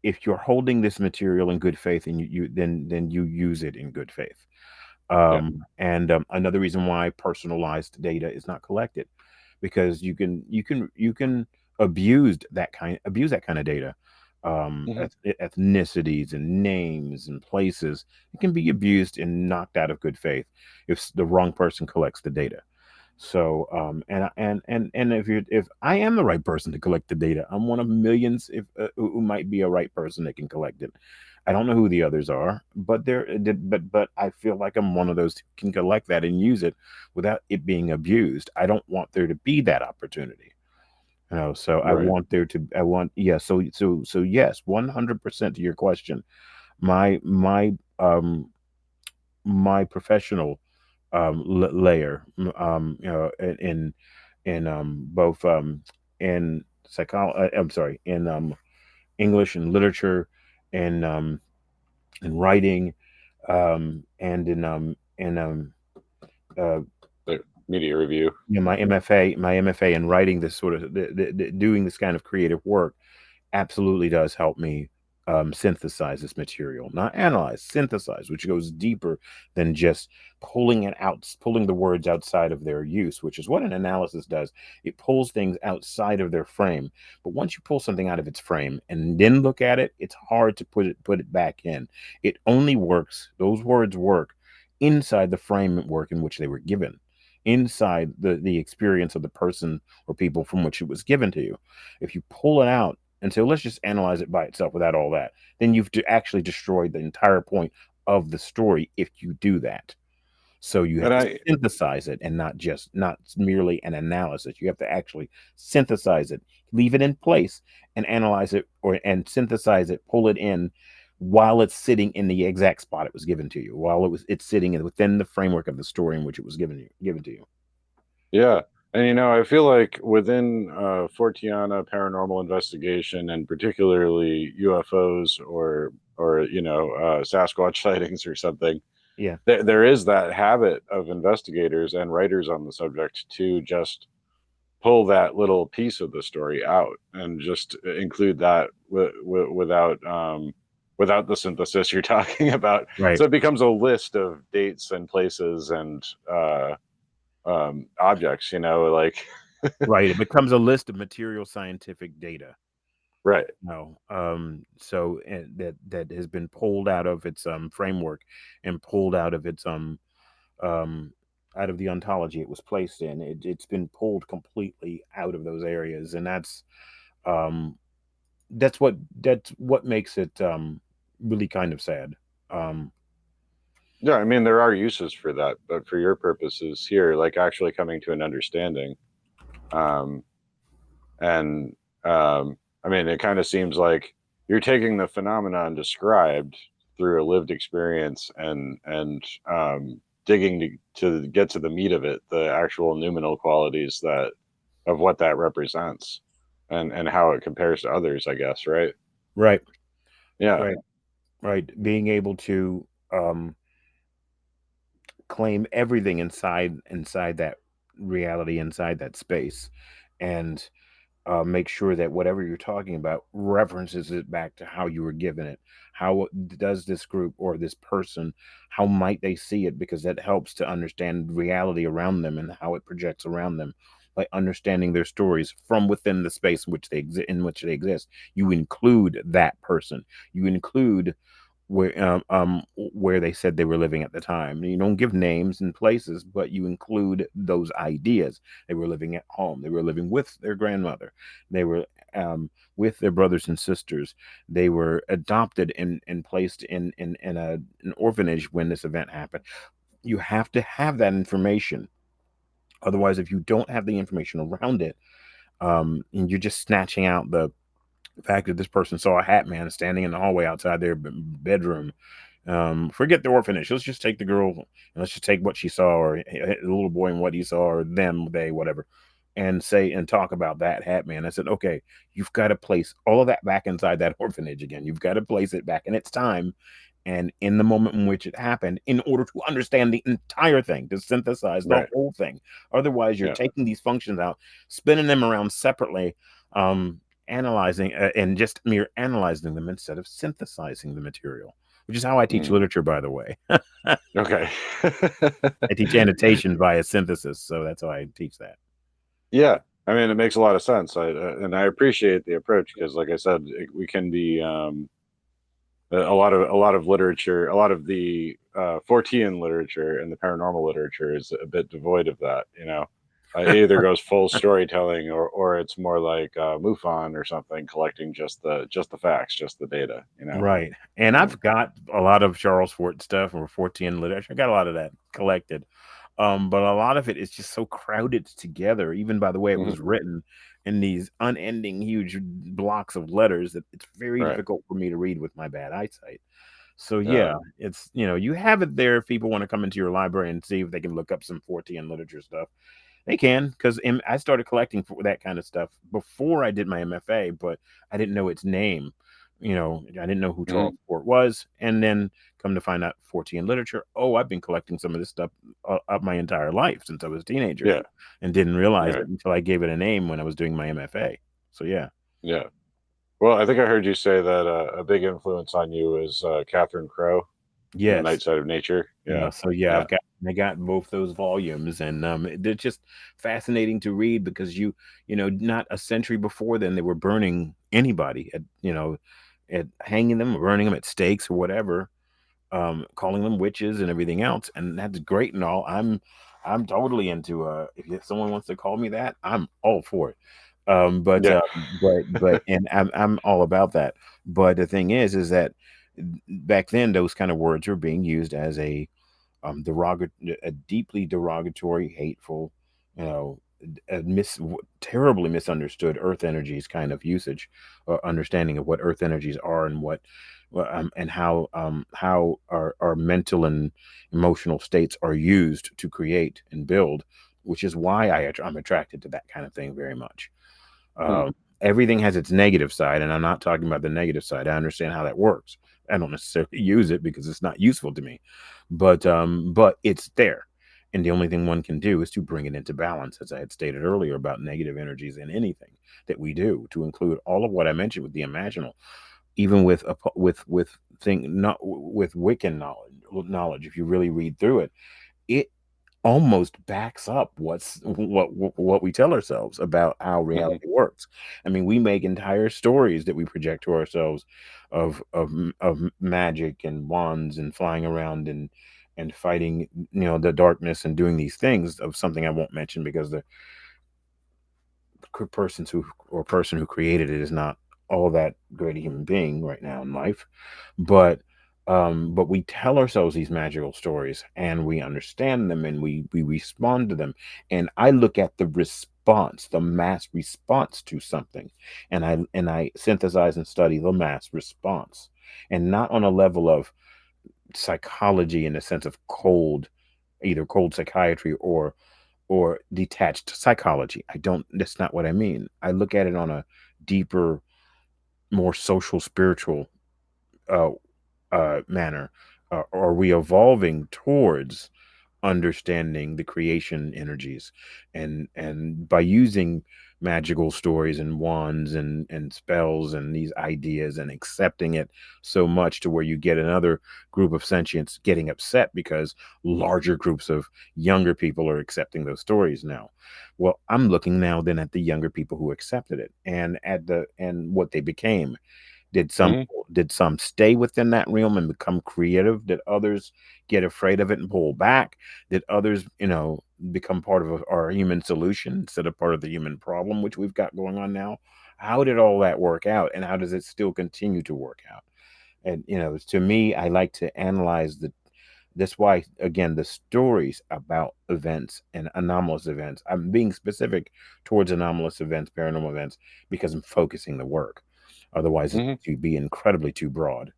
If you're holding this material in good faith, and then you use it in good faith. Yeah. And another reason why personalized data is not collected, because you can abuse that kind of data. Hmm. Ethnicities and names and places, it can be abused and knocked out of good faith if the wrong person collects the data. So, and if I am the right person to collect the data, I'm one of millions, if who might be a right person that can collect it. I don't know who the others are, but but I feel like I'm one of those who can collect that and use it without it being abused. I don't want there to be that opportunity. So I Right. want there to, I want, yeah. So yes, 100% to your question. My my um my professional layer, in both in I'm sorry, in English and literature, and in writing, and in uh, The media review. my MFA in writing, this sort of doing this kind of creative work absolutely does help me synthesize this material, not analyze, synthesize, which goes deeper than just pulling the words outside of their use, which is what an analysis does. It pulls things outside of their frame. But once you pull something out of its frame and then look at it, it's hard to put it back in. It only works, those words work inside the framework in which they were given, inside the experience of the person or people from which it was given to you. If you pull it out and so let's just analyze it by itself without all that, then you've actually destroyed the entire point of the story if you do that. So you And have to I synthesize it, and not merely an analysis. You have to actually synthesize it, leave it in place, and analyze it, or and synthesize it, pull it in while it's sitting in the exact spot it was given to you, while it's sitting within the framework of the story in which it was given to you. Yeah. And I feel like within Fortiana paranormal investigation, and particularly UFOs or Sasquatch sightings or something, Yeah. there is that habit of investigators and writers on the subject to just pull that little piece of the story out and just include that without the synthesis you're talking about. Right. So it becomes a list of dates and places and objects, like Right. It becomes a list of material scientific data. right. No. So that has been pulled out of its framework, and pulled um out of the ontology it was placed in. It's been pulled completely out of those areas, and um that's what makes it really kind of sad. Um Yeah, I mean there are uses for that, but for your purposes here, like actually coming to an understanding, um, and I mean it kind of seems like you're taking the phenomenon described through a lived experience and digging to get to the meat of it, the actual noumenal qualities that of what that represents, and how it compares to others, I guess, right? Right. Yeah. Right. Right. Being able to claim everything inside that reality, inside that space, and make sure that whatever you're talking about references it back to how you were given it. How does this group or this person, how might they see it? Because that helps to understand reality around them and how it projects around them. By understanding their stories from within the space in which they exist, you include that person. You include where they said they were living at the time. You don't give names and places, but you include those ideas. They were living at home. They were living with their grandmother. They were with their brothers and sisters. They were adopted and placed in an orphanage when this event happened. You have to have that information. Otherwise, if you don't have the information around it, and you're just snatching out the fact that this person saw a hat man standing in the hallway outside their bedroom. Forget the orphanage. Let's just take the girl and let's just take what she saw, or the little boy and what he saw, or them, they, whatever, and say and talk about that hat man. I said, okay, you've got to place all of that back inside that orphanage again. You've got to place it back in its time and in the moment in which it happened in order to understand the entire thing, to synthesize the Right. whole thing. Otherwise, you're Yeah. taking these functions out, spinning them around separately, analyzing and just mere analyzing them instead of synthesizing the material, which is how I teach Mm. literature, by the way. Okay. I teach annotation via synthesis, so that's how I teach that. Yeah. I mean, it makes a lot of sense. And I appreciate the approach because, like I said, we can be a lot of literature, a lot of the Fortean literature and the paranormal literature is a bit devoid of that. It either goes full storytelling or it's more like MUFON or something, collecting just the facts, just the data. Right. And Um, I've got a lot of Charles Fort stuff or Fortean literature. I got a lot of that collected. But a lot of it is just so crowded together, even by the way it mhm. was written in these unending huge blocks of letters, that it's very Right. difficult for me to read with my bad eyesight. So Yeah. yeah, it's you have it there if people want to come into your library and see if they can look up some Fortean literature stuff. They can, because I started collecting for that kind of stuff before I did my MFA, but I didn't know its name. I didn't know who Hmm. Charles Fort was, and then come to find out Fortean literature. Oh, I've been collecting some of this stuff up my entire life since I was a teenager, Yeah. and didn't realize Right. it until I gave it a name when I was doing my MFA. So yeah. Yeah. Well, I think I heard you say that a big influence on you is Catherine Crowe and the Yes. Night Side of Nature. Yeah. So yeah, Yeah. I got both those volumes, and they're just fascinating to read because not a century before then they were burning anybody at hanging them, or burning them at stakes or whatever, calling them witches and everything else, and that's great and all. I'm totally into if someone wants to call me that, I'm all for it. Yeah. And I'm all about that. But the thing is that back then those kind of words were being used as a deeply derogatory, hateful, you know, terribly misunderstood earth energies kind of usage, or understanding of what earth energies are, and and how our mental and emotional states are used to create and build, which is why I'm attracted to that kind of thing very much. Hmm. Everything has its negative side, and I'm not talking about the negative side. I understand how that works. I don't necessarily use it because it's not useful to me, but it's there, and the only thing one can do is to bring it into balance, as I had stated earlier about negative energies in anything that we do, to include all of what I mentioned with the imaginal, even with thing not with Wiccan knowledge. If you really read through it, it almost backs up what we tell ourselves about how Hmm. reality works. I mean, we make entire stories that we project to ourselves of magic and wands and flying around and fighting, the darkness, and doing these things, of something I won't mention because the person who created it is not all that great a human being right now in life. But we tell ourselves these magical stories, and we understand them, and we respond to them. And I look at the response, the mass response to something, and I synthesize and study the mass response, and not on a level of psychology in a sense of either cold psychiatry or detached psychology. I don't That's not what I mean. I look at it on a deeper more social, spiritual uh, manner? Are we evolving towards understanding the creation energies, and by using magical stories and wands and spells and these ideas and accepting it so much to where you get another group of sentients getting upset because larger groups of younger people are accepting those stories now? Well, I'm looking now then at the younger people who accepted it and at the and what they became. Hmm. Did some stay within that realm and become creative? Did others get afraid of it and pull back? Did others, become part of our human solution instead of part of the human problem, which we've got going on now? How did all that work out, and how does it still continue to work out? And to me, I like to analyze the that's why, again, the stories about events and anomalous events. I'm being specific towards anomalous events, paranormal events, because I'm focusing the work. Otherwise, it's Hmm. to be incredibly too broad.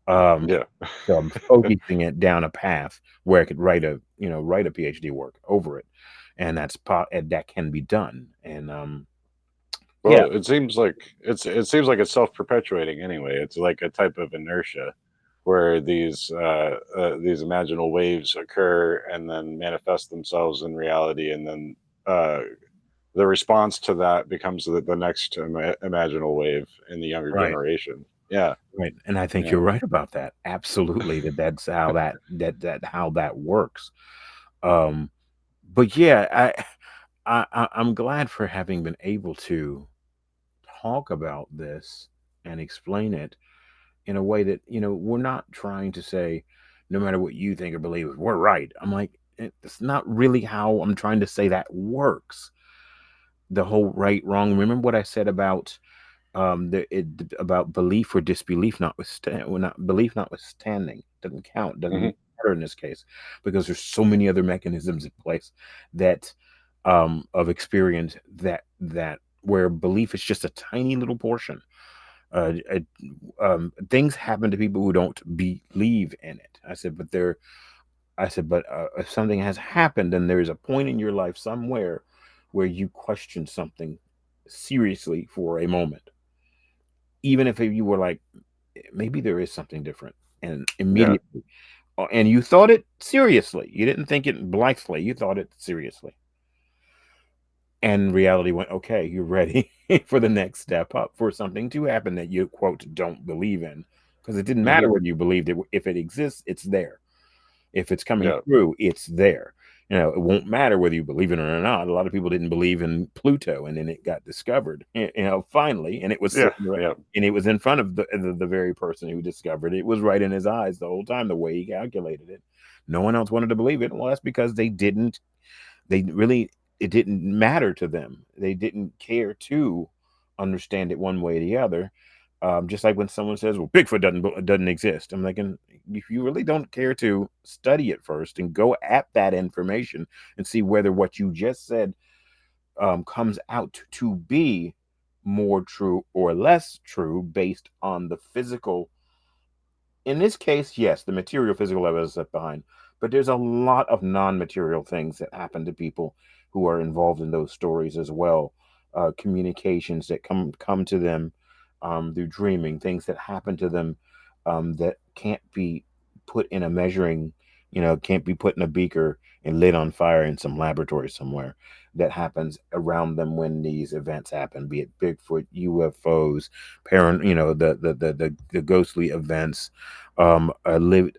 Um, Yeah. so I'm focusing it down a path where I could write a PhD work over it, and and that can be done. And yeah, Well, it seems like it's self-perpetuating anyway. It's like a type of inertia where these imaginal waves occur and then manifest themselves in reality, and then uh, the response to that becomes the next imaginal wave in the younger right. generation. Yeah, Right, and I think yeah. you're right about that. Absolutely, that's how how that works. Um, but yeah, I'm glad for having been able to talk about this and explain it in a way that we're not trying to say no matter what you think or believe we're right. I'm like, it's not really how I'm trying to say that works. The whole right wrong. Remember what I said about about belief or disbelief notwithstanding, well, not belief notwithstanding, doesn't count, doesn't Hmm. matter in this case, because there's so many other mechanisms in place that of experience that where belief is just a tiny little portion. Things happen to people who don't believe in it. But if something has happened and there is a point in your life somewhere where you question something seriously for a moment, even if you were like, maybe there is something different, and Yeah, immediately, and you thought it seriously. You didn't think it blithely. You thought it seriously, and reality went, okay, you're ready for the next step up, for something to happen that you quote don't believe in, because it didn't hmm, matter whether you believed it. If it exists, it's there. If it's coming yeah, through, it's there. It won't matter whether you believe in it or not. A lot of people didn't believe in Pluto, and then it got discovered, finally, and it was yeah, sitting right, yeah, and it was in front of the very person who discovered it. It was right in his eyes the whole time, the way he calculated it. No one else wanted to believe it. Well, that's because they really, it didn't matter to them. They didn't care to understand it one way or the other. Just like when someone says, "Well, Bigfoot doesn't exist," I'm like, and if you really don't care to study it first and go at that information and see whether what you just said comes out to be more true or less true based on the physical, in this case, yes, the material physical evidence left behind, but there's a lot of non-material things that happen to people who are involved in those stories as well. Communications that come to them through dreaming, things that happen to them that can't be put in a measuring, can't be put in a beaker and lit on fire in some laboratory somewhere. That happens around them when these events happen, be it Bigfoot, UFOs, the ghostly events, lived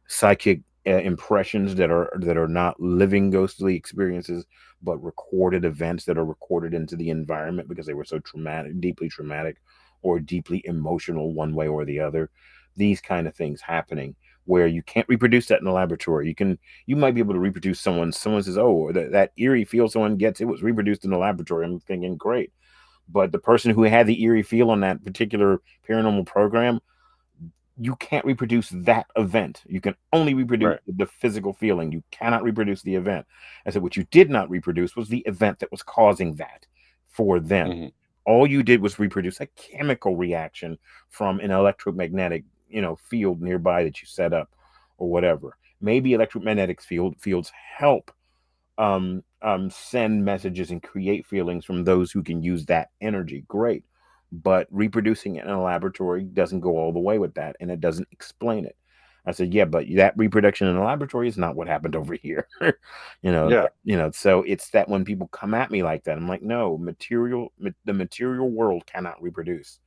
psychic impressions that are not living ghostly experiences, but recorded events that are recorded into the environment because they were so traumatic, or deeply emotional, one way or the other. These kind of things happening where you can't reproduce that in the laboratory. You might be able to reproduce someone says, oh, that eerie feel someone gets, it was reproduced in the laboratory. I'm thinking, great. But the person who had the eerie feel on that particular paranormal program, you can't reproduce that event. You can only reproduce right. the physical feeling. You cannot reproduce the event. I said, what you did not reproduce was the event that was causing that for them. Hmm. All you did was reproduce a chemical reaction from an electromagnetic, field nearby that you set up or whatever. Maybe electromagnetic fields help send messages and create feelings from those who can use that energy. Great. but reproducing it in a laboratory doesn't go all the way with that, and it doesn't explain it. I said, yeah, but that reproduction in the laboratory is not what happened over here. Yeah. So it's that when people come at me like that, I'm like, no, the material world cannot reproduce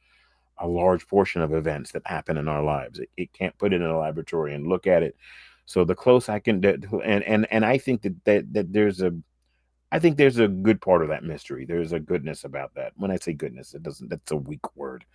a large portion of events that happen in our lives. It can't put it in a laboratory and look at it. So the close I can, and I think that I think there's a good part of that mystery. There's a goodness about that. When I say goodness, it doesn't. That's a weak word.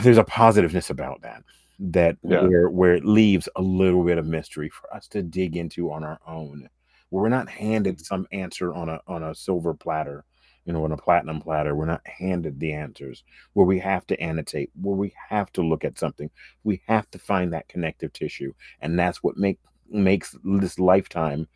There's a positiveness about that. That Yeah. where it leaves a little bit of mystery for us to dig into on our own. Where we're not handed Mhm. some answer on a silver platter, on a platinum platter. We're not handed the answers. Where we have to annotate. Where we have to look at something. We have to find that connective tissue, and that's what makes this lifetime,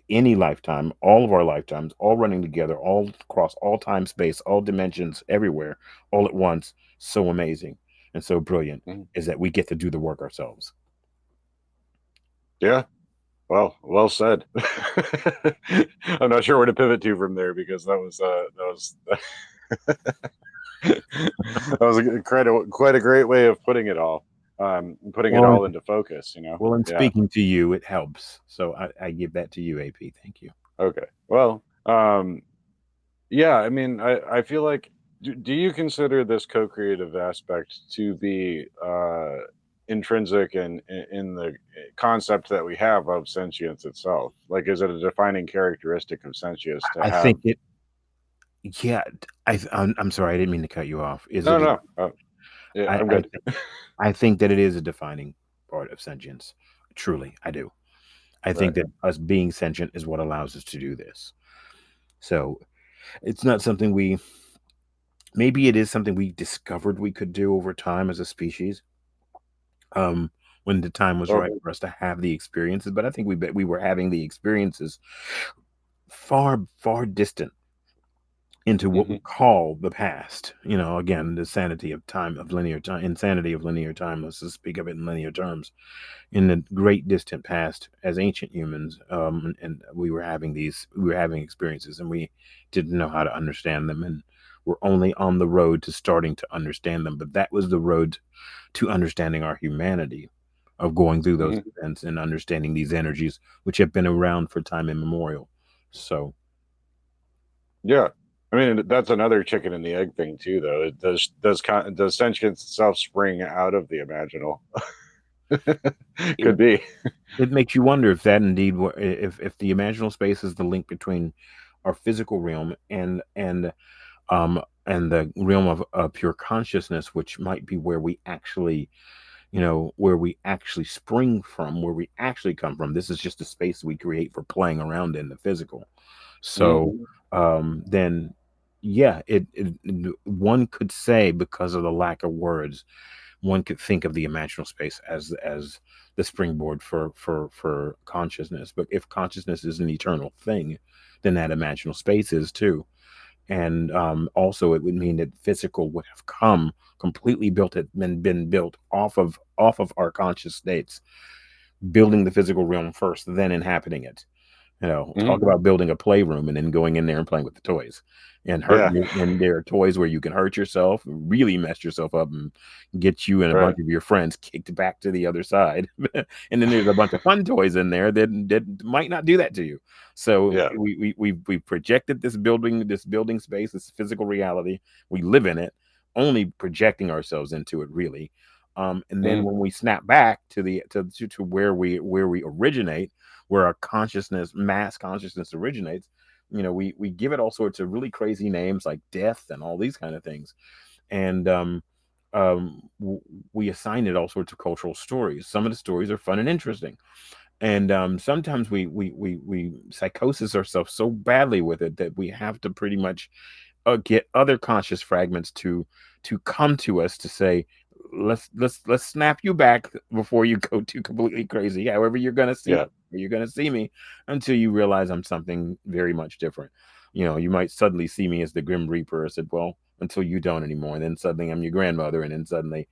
any lifetime, all of our lifetimes, all running together, all across all time, space, all dimensions, everywhere, all at once, so amazing and so brilliant, Mhm. is that we get to do the work ourselves. Yeah. Well said. I'm not sure where to pivot to from there because that was quite a great way of putting it all, putting it Well, all into focus. well, in Yeah. speaking to you, it helps. So I give that to you, AP. Thank you. Okay. Well, yeah. I mean, I feel like do you consider this co-creative aspect to be intrinsic in the concept that we have of sentience itself? Like, is it a defining characteristic of sentience to I have? think it. Yeah, I'm sorry, I didn't mean to cut you off. Is No, it? no. Yeah, I I'm I good. I think that it is a defining part of sentience. Truly, I do. I think Right. that us being sentient is what allows us to do this. So it's not something we, maybe it is something we discovered we could do over time as a species, um, when the time was Well. right for us to have the experiences. But I think we were having the experiences far distant into what we Hmm. call the past. Again, the sanity of time, of linear time, insanity of linear time. Let's just speak of it in linear terms. In the great distant past, as ancient humans, and we were having experiences, and we didn't know how to understand them, and we're only on the road to starting to understand them. But that was the road to understanding our humanity, of going through those Hmm. events and understanding these energies which have been around for time immemorial. So Yeah. I mean, that's another chicken and the egg thing too, though. It does sentience itself spring out of the imaginal? it, Could be. it makes you wonder if that indeed, if the imaginal space is the link between our physical realm and the realm of pure consciousness, which might be where we actually, where we actually spring from, where we actually come from. This is just a space we create for playing around in the physical. Mm. So then, yeah, one could say, because of the lack of words, one could think of the imaginal space as the springboard for consciousness. But if consciousness is an eternal thing, then that imaginal space is too. And also, it would mean that physical would have come completely built, it been built off of our conscious states, building the physical realm first, then inhabiting it. Hmm. Talk about building a playroom and then going in there and playing with the toys, and Yeah. and there are toys where you can hurt yourself, really mess yourself up, and get you and a Right. bunch of your friends kicked back to the other side. And then there's a bunch of fun toys in there that might not do that to you. So Yeah. we projected this building space, this physical reality. We live in it, only projecting ourselves into it, really. And then Hmm. when we snap back to where we originate, where our consciousness, mass consciousness, originates, we give it all sorts of really crazy names like death and all these kind of things, and we assign it all sorts of cultural stories. Some of the stories are fun and interesting, and sometimes we psychosis ourselves so badly with it that we have to pretty much get other conscious fragments to come to us to say, let's snap you back before you go too completely crazy. However, Yeah. you're gonna see me until you realize I'm something very much different. You might suddenly see me as the Grim Reaper. I said, well, until you don't anymore, and then suddenly I'm your grandmother, and then suddenly,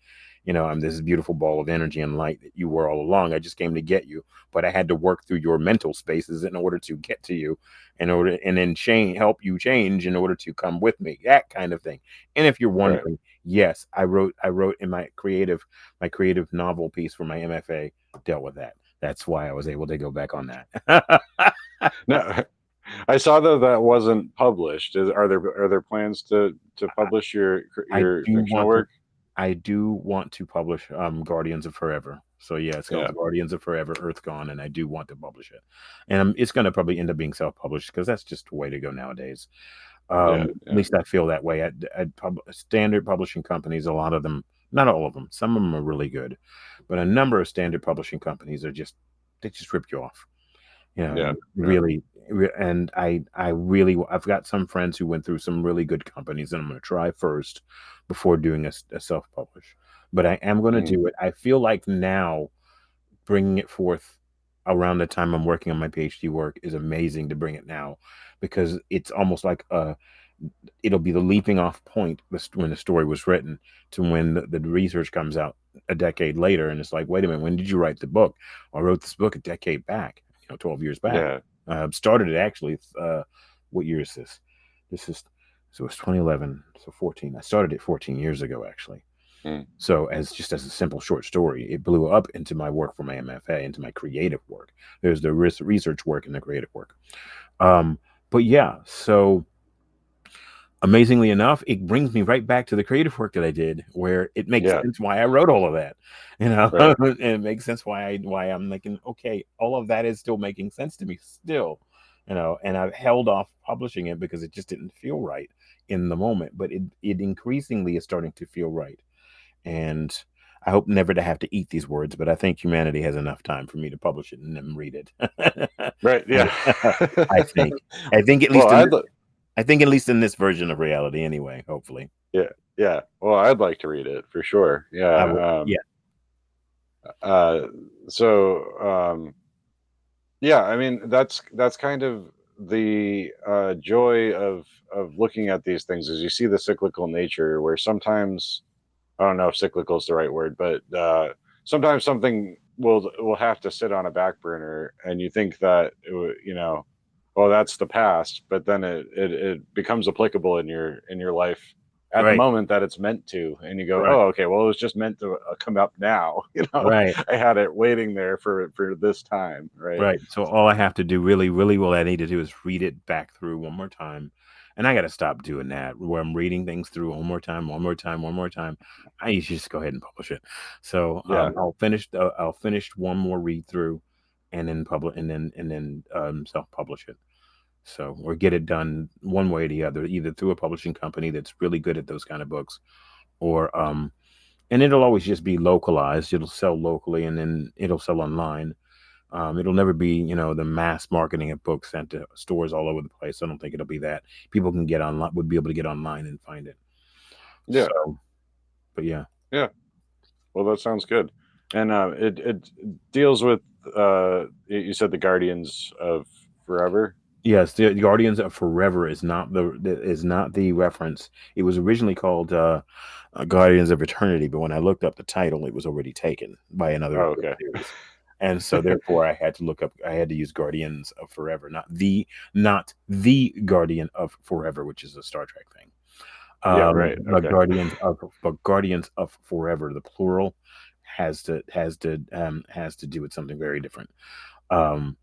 I'm this beautiful ball of energy and light that you were all along. I just came to get you, but I had to work through your mental spaces in order to get to you, and then help you change in order to come with me, that kind of thing. And if you're Right. wondering, yes, I wrote in my creative novel piece for my MFA, dealt with that. That's why I was able to go back on that. No, I saw though that wasn't published. Are there plans to publish I your do fictional want to work? I do want to publish Guardians of Forever. So yeah, it's called Yeah. Guardians of Forever Earth Gone, and I do want to publish it. And it's going to probably end up being self-published because that's just the way to go nowadays. Yeah. At Yeah. least I feel that way. Standard publishing companies, a lot of them, not all of them, some of them are really good, but a number of standard publishing companies they just rip you off. Yeah. Yeah. Really, and I've got some friends who went through some really good companies, and I'm going to try first before doing a self-publish. But I am going to Mhm. do it. I feel like now bringing it forth around the time I'm working on my PhD work is amazing to bring it now, because it's almost like it'll be the leaping off point when the story was written to when the research comes out a decade later, and it's like, wait a minute, when did you write the book? I wrote this book a decade back, 12 years back. Yeah. Started it actually. What year is this? This is So it's 2011, so 14. I started it 14 years ago, actually. Mm. So as a simple short story, it blew up into my work for my MFA, into my creative work. There's the research work and the creative work. Um, but yeah, so amazingly enough, it brings me right back to the creative work that I did, where it makes Yeah. sense why I wrote all of that, Right. and it makes sense why I'm thinking, okay, all of that is still making sense to me still, and I've held off publishing it because it just didn't feel right in the moment, but it increasingly is starting to feel right, and I hope never to have to eat these words, but I think humanity has enough time for me to publish it and then read it. Right. Yeah. I think, I think at Well, least in this I think at least in this version of reality, anyway. Hopefully, yeah. Yeah. Well, I'd like to read it for sure. I will. Yeah. Yeah, Uh, so, yeah, I mean, that's kind of the joy of looking at these things, is you see the cyclical nature, where sometimes, I don't know if cyclical is the right word, but sometimes something will have to sit on a back burner, and you think that well, that's the past, but then it becomes applicable in your life at the right, moment that it's meant to, and you go, right, oh, okay, well, it was just meant to come up now. right, I had it waiting there for this time, right? right. So all I have to do, really, really, what I need to do is read it back through one more time, and I got to stop doing that, where I'm reading things through one more time, one more time, one more time. I need to just go ahead and publish it. So Yeah, I'll finish one more read through, and then self-publish it. So, or get it done one way or the other, either through a publishing company that's really good at those kind of books, or and it'll always just be localized. It'll sell locally, and then it'll sell online. It'll never be, the mass marketing of books sent to stores all over the place. I don't think it'll be that. People can get online, would be able to get online and find it. yeah, So, but yeah, yeah. Well, that sounds good. And it deals with you said the Guardians of Forever. yes, the Guardians of Forever is not the reference. It was originally called Guardians of Eternity, but when I looked up the title, it was already taken by another Oh, book okay. series. And so therefore I had to use Guardians of Forever, not the Guardian of Forever, which is a Star Trek thing. Yeah, right. But Okay. Guardians of Forever, the plural, has to do with something very different. Um,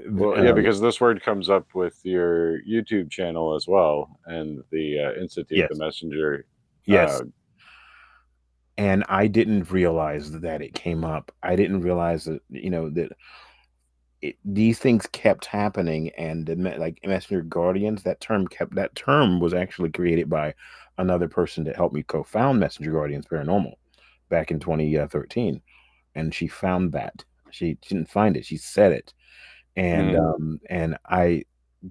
Well, yeah, because this word comes up with your YouTube channel as well, and the Institute, the yes, Messenger. yes. Uh, And I didn't realize that it came up. I didn't realize that, that these things kept happening, and like messenger guardians, that term was actually created by another person that helped me co-found Messenger Guardians Paranormal back in 2013, and she found that. She didn't find it, she said it. and mhm. um and I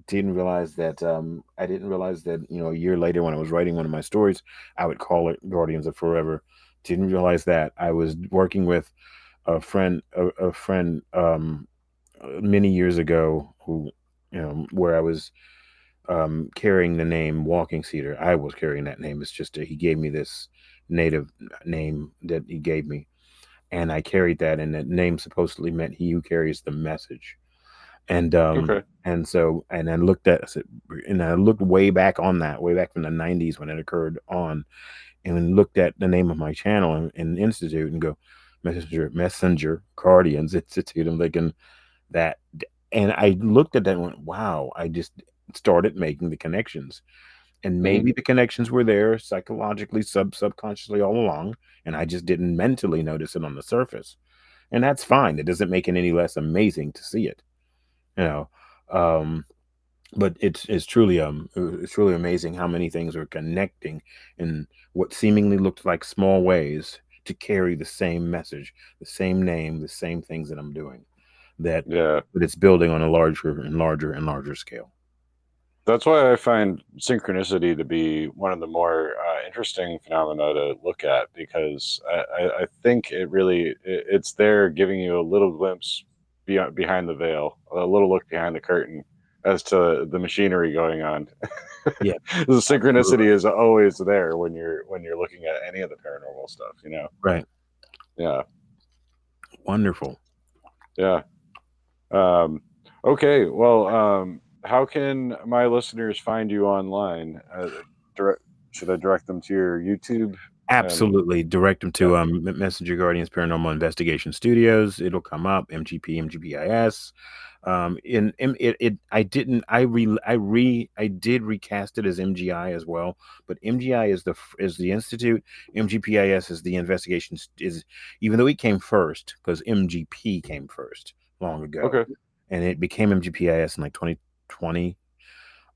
didn't realize that, a year later, when I was writing one of my stories, I would call it Guardians of Forever. Didn't realize that I was working with a friend many years ago, who, where I was carrying the name Walking Cedar. I was carrying that name. It's just he gave me this native name that he gave me, and I carried that, and that name supposedly meant he who carries the message. And Okay. and I looked at and I looked way back on that, way back from the '90s when it occurred on, and then looked at the name of my channel and institute and go, Messenger Guardians Institute. I'm thinking that, and I looked at that and went, wow. I just started making the connections, and Hmm. maybe the connections were there psychologically, subconsciously all along, and I just didn't mentally notice it on the surface, and that's fine. It doesn't make it any less amazing to see it, you know. Um, but it's truly amazing how many things are connecting in what seemingly looked like small ways to carry the same message, the same name, the same things that I'm doing. That Yeah. but it's building on a larger and larger and larger scale. That's why I find synchronicity to be one of the more interesting phenomena to look at, because I think it really it's there giving you a little glimpse behind the veil, a little look behind the curtain as to the machinery going on. Yeah, The absolutely. synchronicity is always there when you're looking at any of the paranormal stuff, you know. Right. Yeah, Wonderful. yeah. Um, okay, well, how can my listeners find you online? Direct, should I direct them to your YouTube? And Absolutely. Direct them yeah, to Messenger Guardians Paranormal Investigation Studios. It'll come up. MGP, MGPIS. In it I didn't I did recast it as MGI as well, but MGI is the institute. MGPIS is the investigation is, even though it came first because MGP came first long ago, okay, and it became MGPIS in like 2020.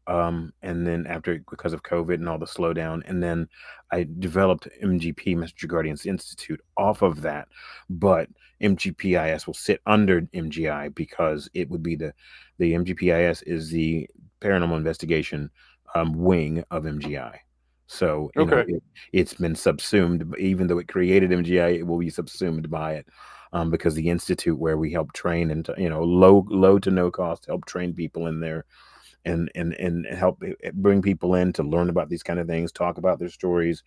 And then after, because of COVID and all the slowdown, and then I developed MGP, Messenger Guardians Institute, off of that. But MGPIS will sit under MGI because it would be the MGPIS is the paranormal investigation wing of MGI. So okay, it's been subsumed, even though it created MGI, it will be subsumed by it. Because the institute, where we help train and low to no cost help train people in there, and help bring people in to learn about these kind of things, talk about their stories.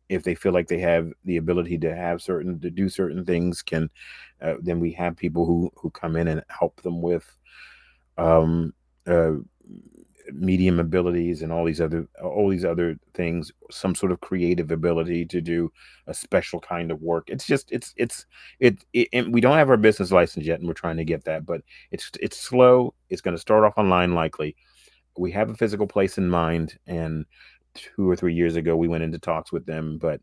If they feel like they have the ability to do certain things, can then we have people who come in and help them with um uh medium abilities and all these other things, some sort of creative ability to do a special kind of work. It's just it and we don't have our business license yet, and we're trying to get that, but it's slow. It's going to start off online likely. We have a physical place in mind, and 2 or 3 years ago we went into talks with them, but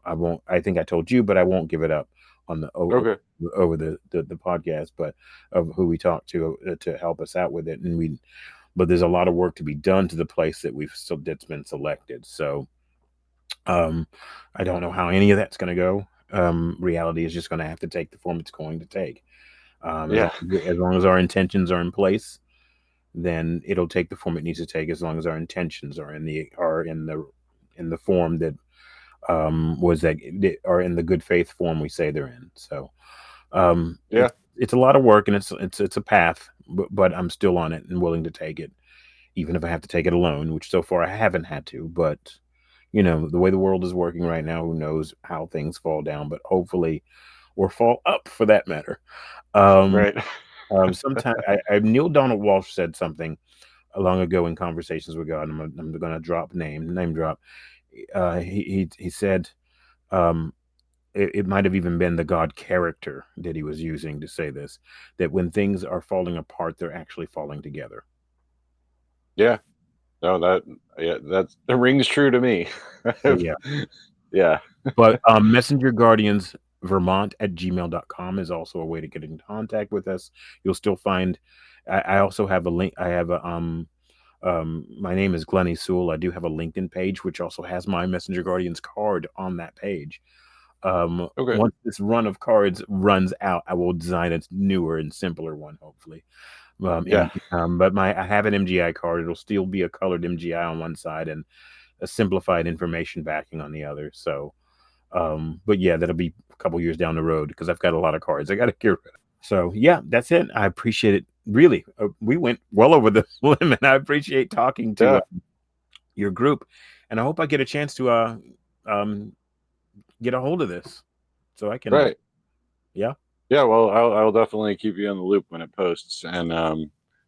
I won't, I think I told you, but I won't give it up on okay, over the podcast, but of who we talked to help us out with it. And we but there's a lot of work to be done to the place that's been selected. So um I don't know how any of that's going to go. Reality is just going to have to take the form it's going to take. As yeah, long as long as our intentions are in place, then it'll take the form it needs to take, as long as our intentions are in the form that was that are in the good faith form we say they're in. So yeah, it's a lot of work, and it's a path, but I'm still on it and willing to take it, even if I have to take it alone, which so far I haven't had to. But the way the world is working right now, who knows how things fall down, but hopefully, or fall up for that matter. Um, right, Sometime Neil Donald Walsh said something long ago in conversations with God. I'm gonna name drop. He said, um, it might have even been the God character that he was using to say this, that when things are falling apart, they're actually falling together. yeah. No, that rings true to me. So yeah. Yeah, But Messenger Guardians Vermont at gmail.com is also a way to get in contact with us. You'll still find, I also have a link. I have a, my name is Glennie Sewell. I do have a LinkedIn page, which also has my Messenger Guardians card on that page. okay, Once this run of cards runs out, I will design a newer and simpler one, hopefully. yeah, But I have an MGI card. It'll still be a colored MGI on one side and a simplified information backing on the other. So, but yeah, that'll be a couple years down the road because I've got a lot of cards I got to get rid of. So yeah, that's it. I appreciate it, really, we went well over the limit. I appreciate talking to Yeah, your group, and I hope I get a chance to um, get a hold of this so I can. right. Yeah. Yeah, well, I'll definitely keep you in the loop when it posts, and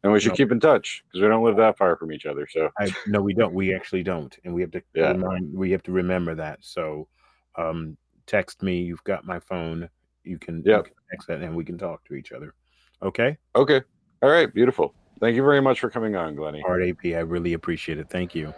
we should No, keep in touch because we don't live that far from each other. So no, we don't. We actually don't, and we have to yeah, remind. We have to remember that. So, um, text me. You've got my phone. You yep, can text that, and we can talk to each other. Okay. okay, all right, beautiful. Thank you very much for coming on, Glennie. All right, AP. I really appreciate it. Thank you.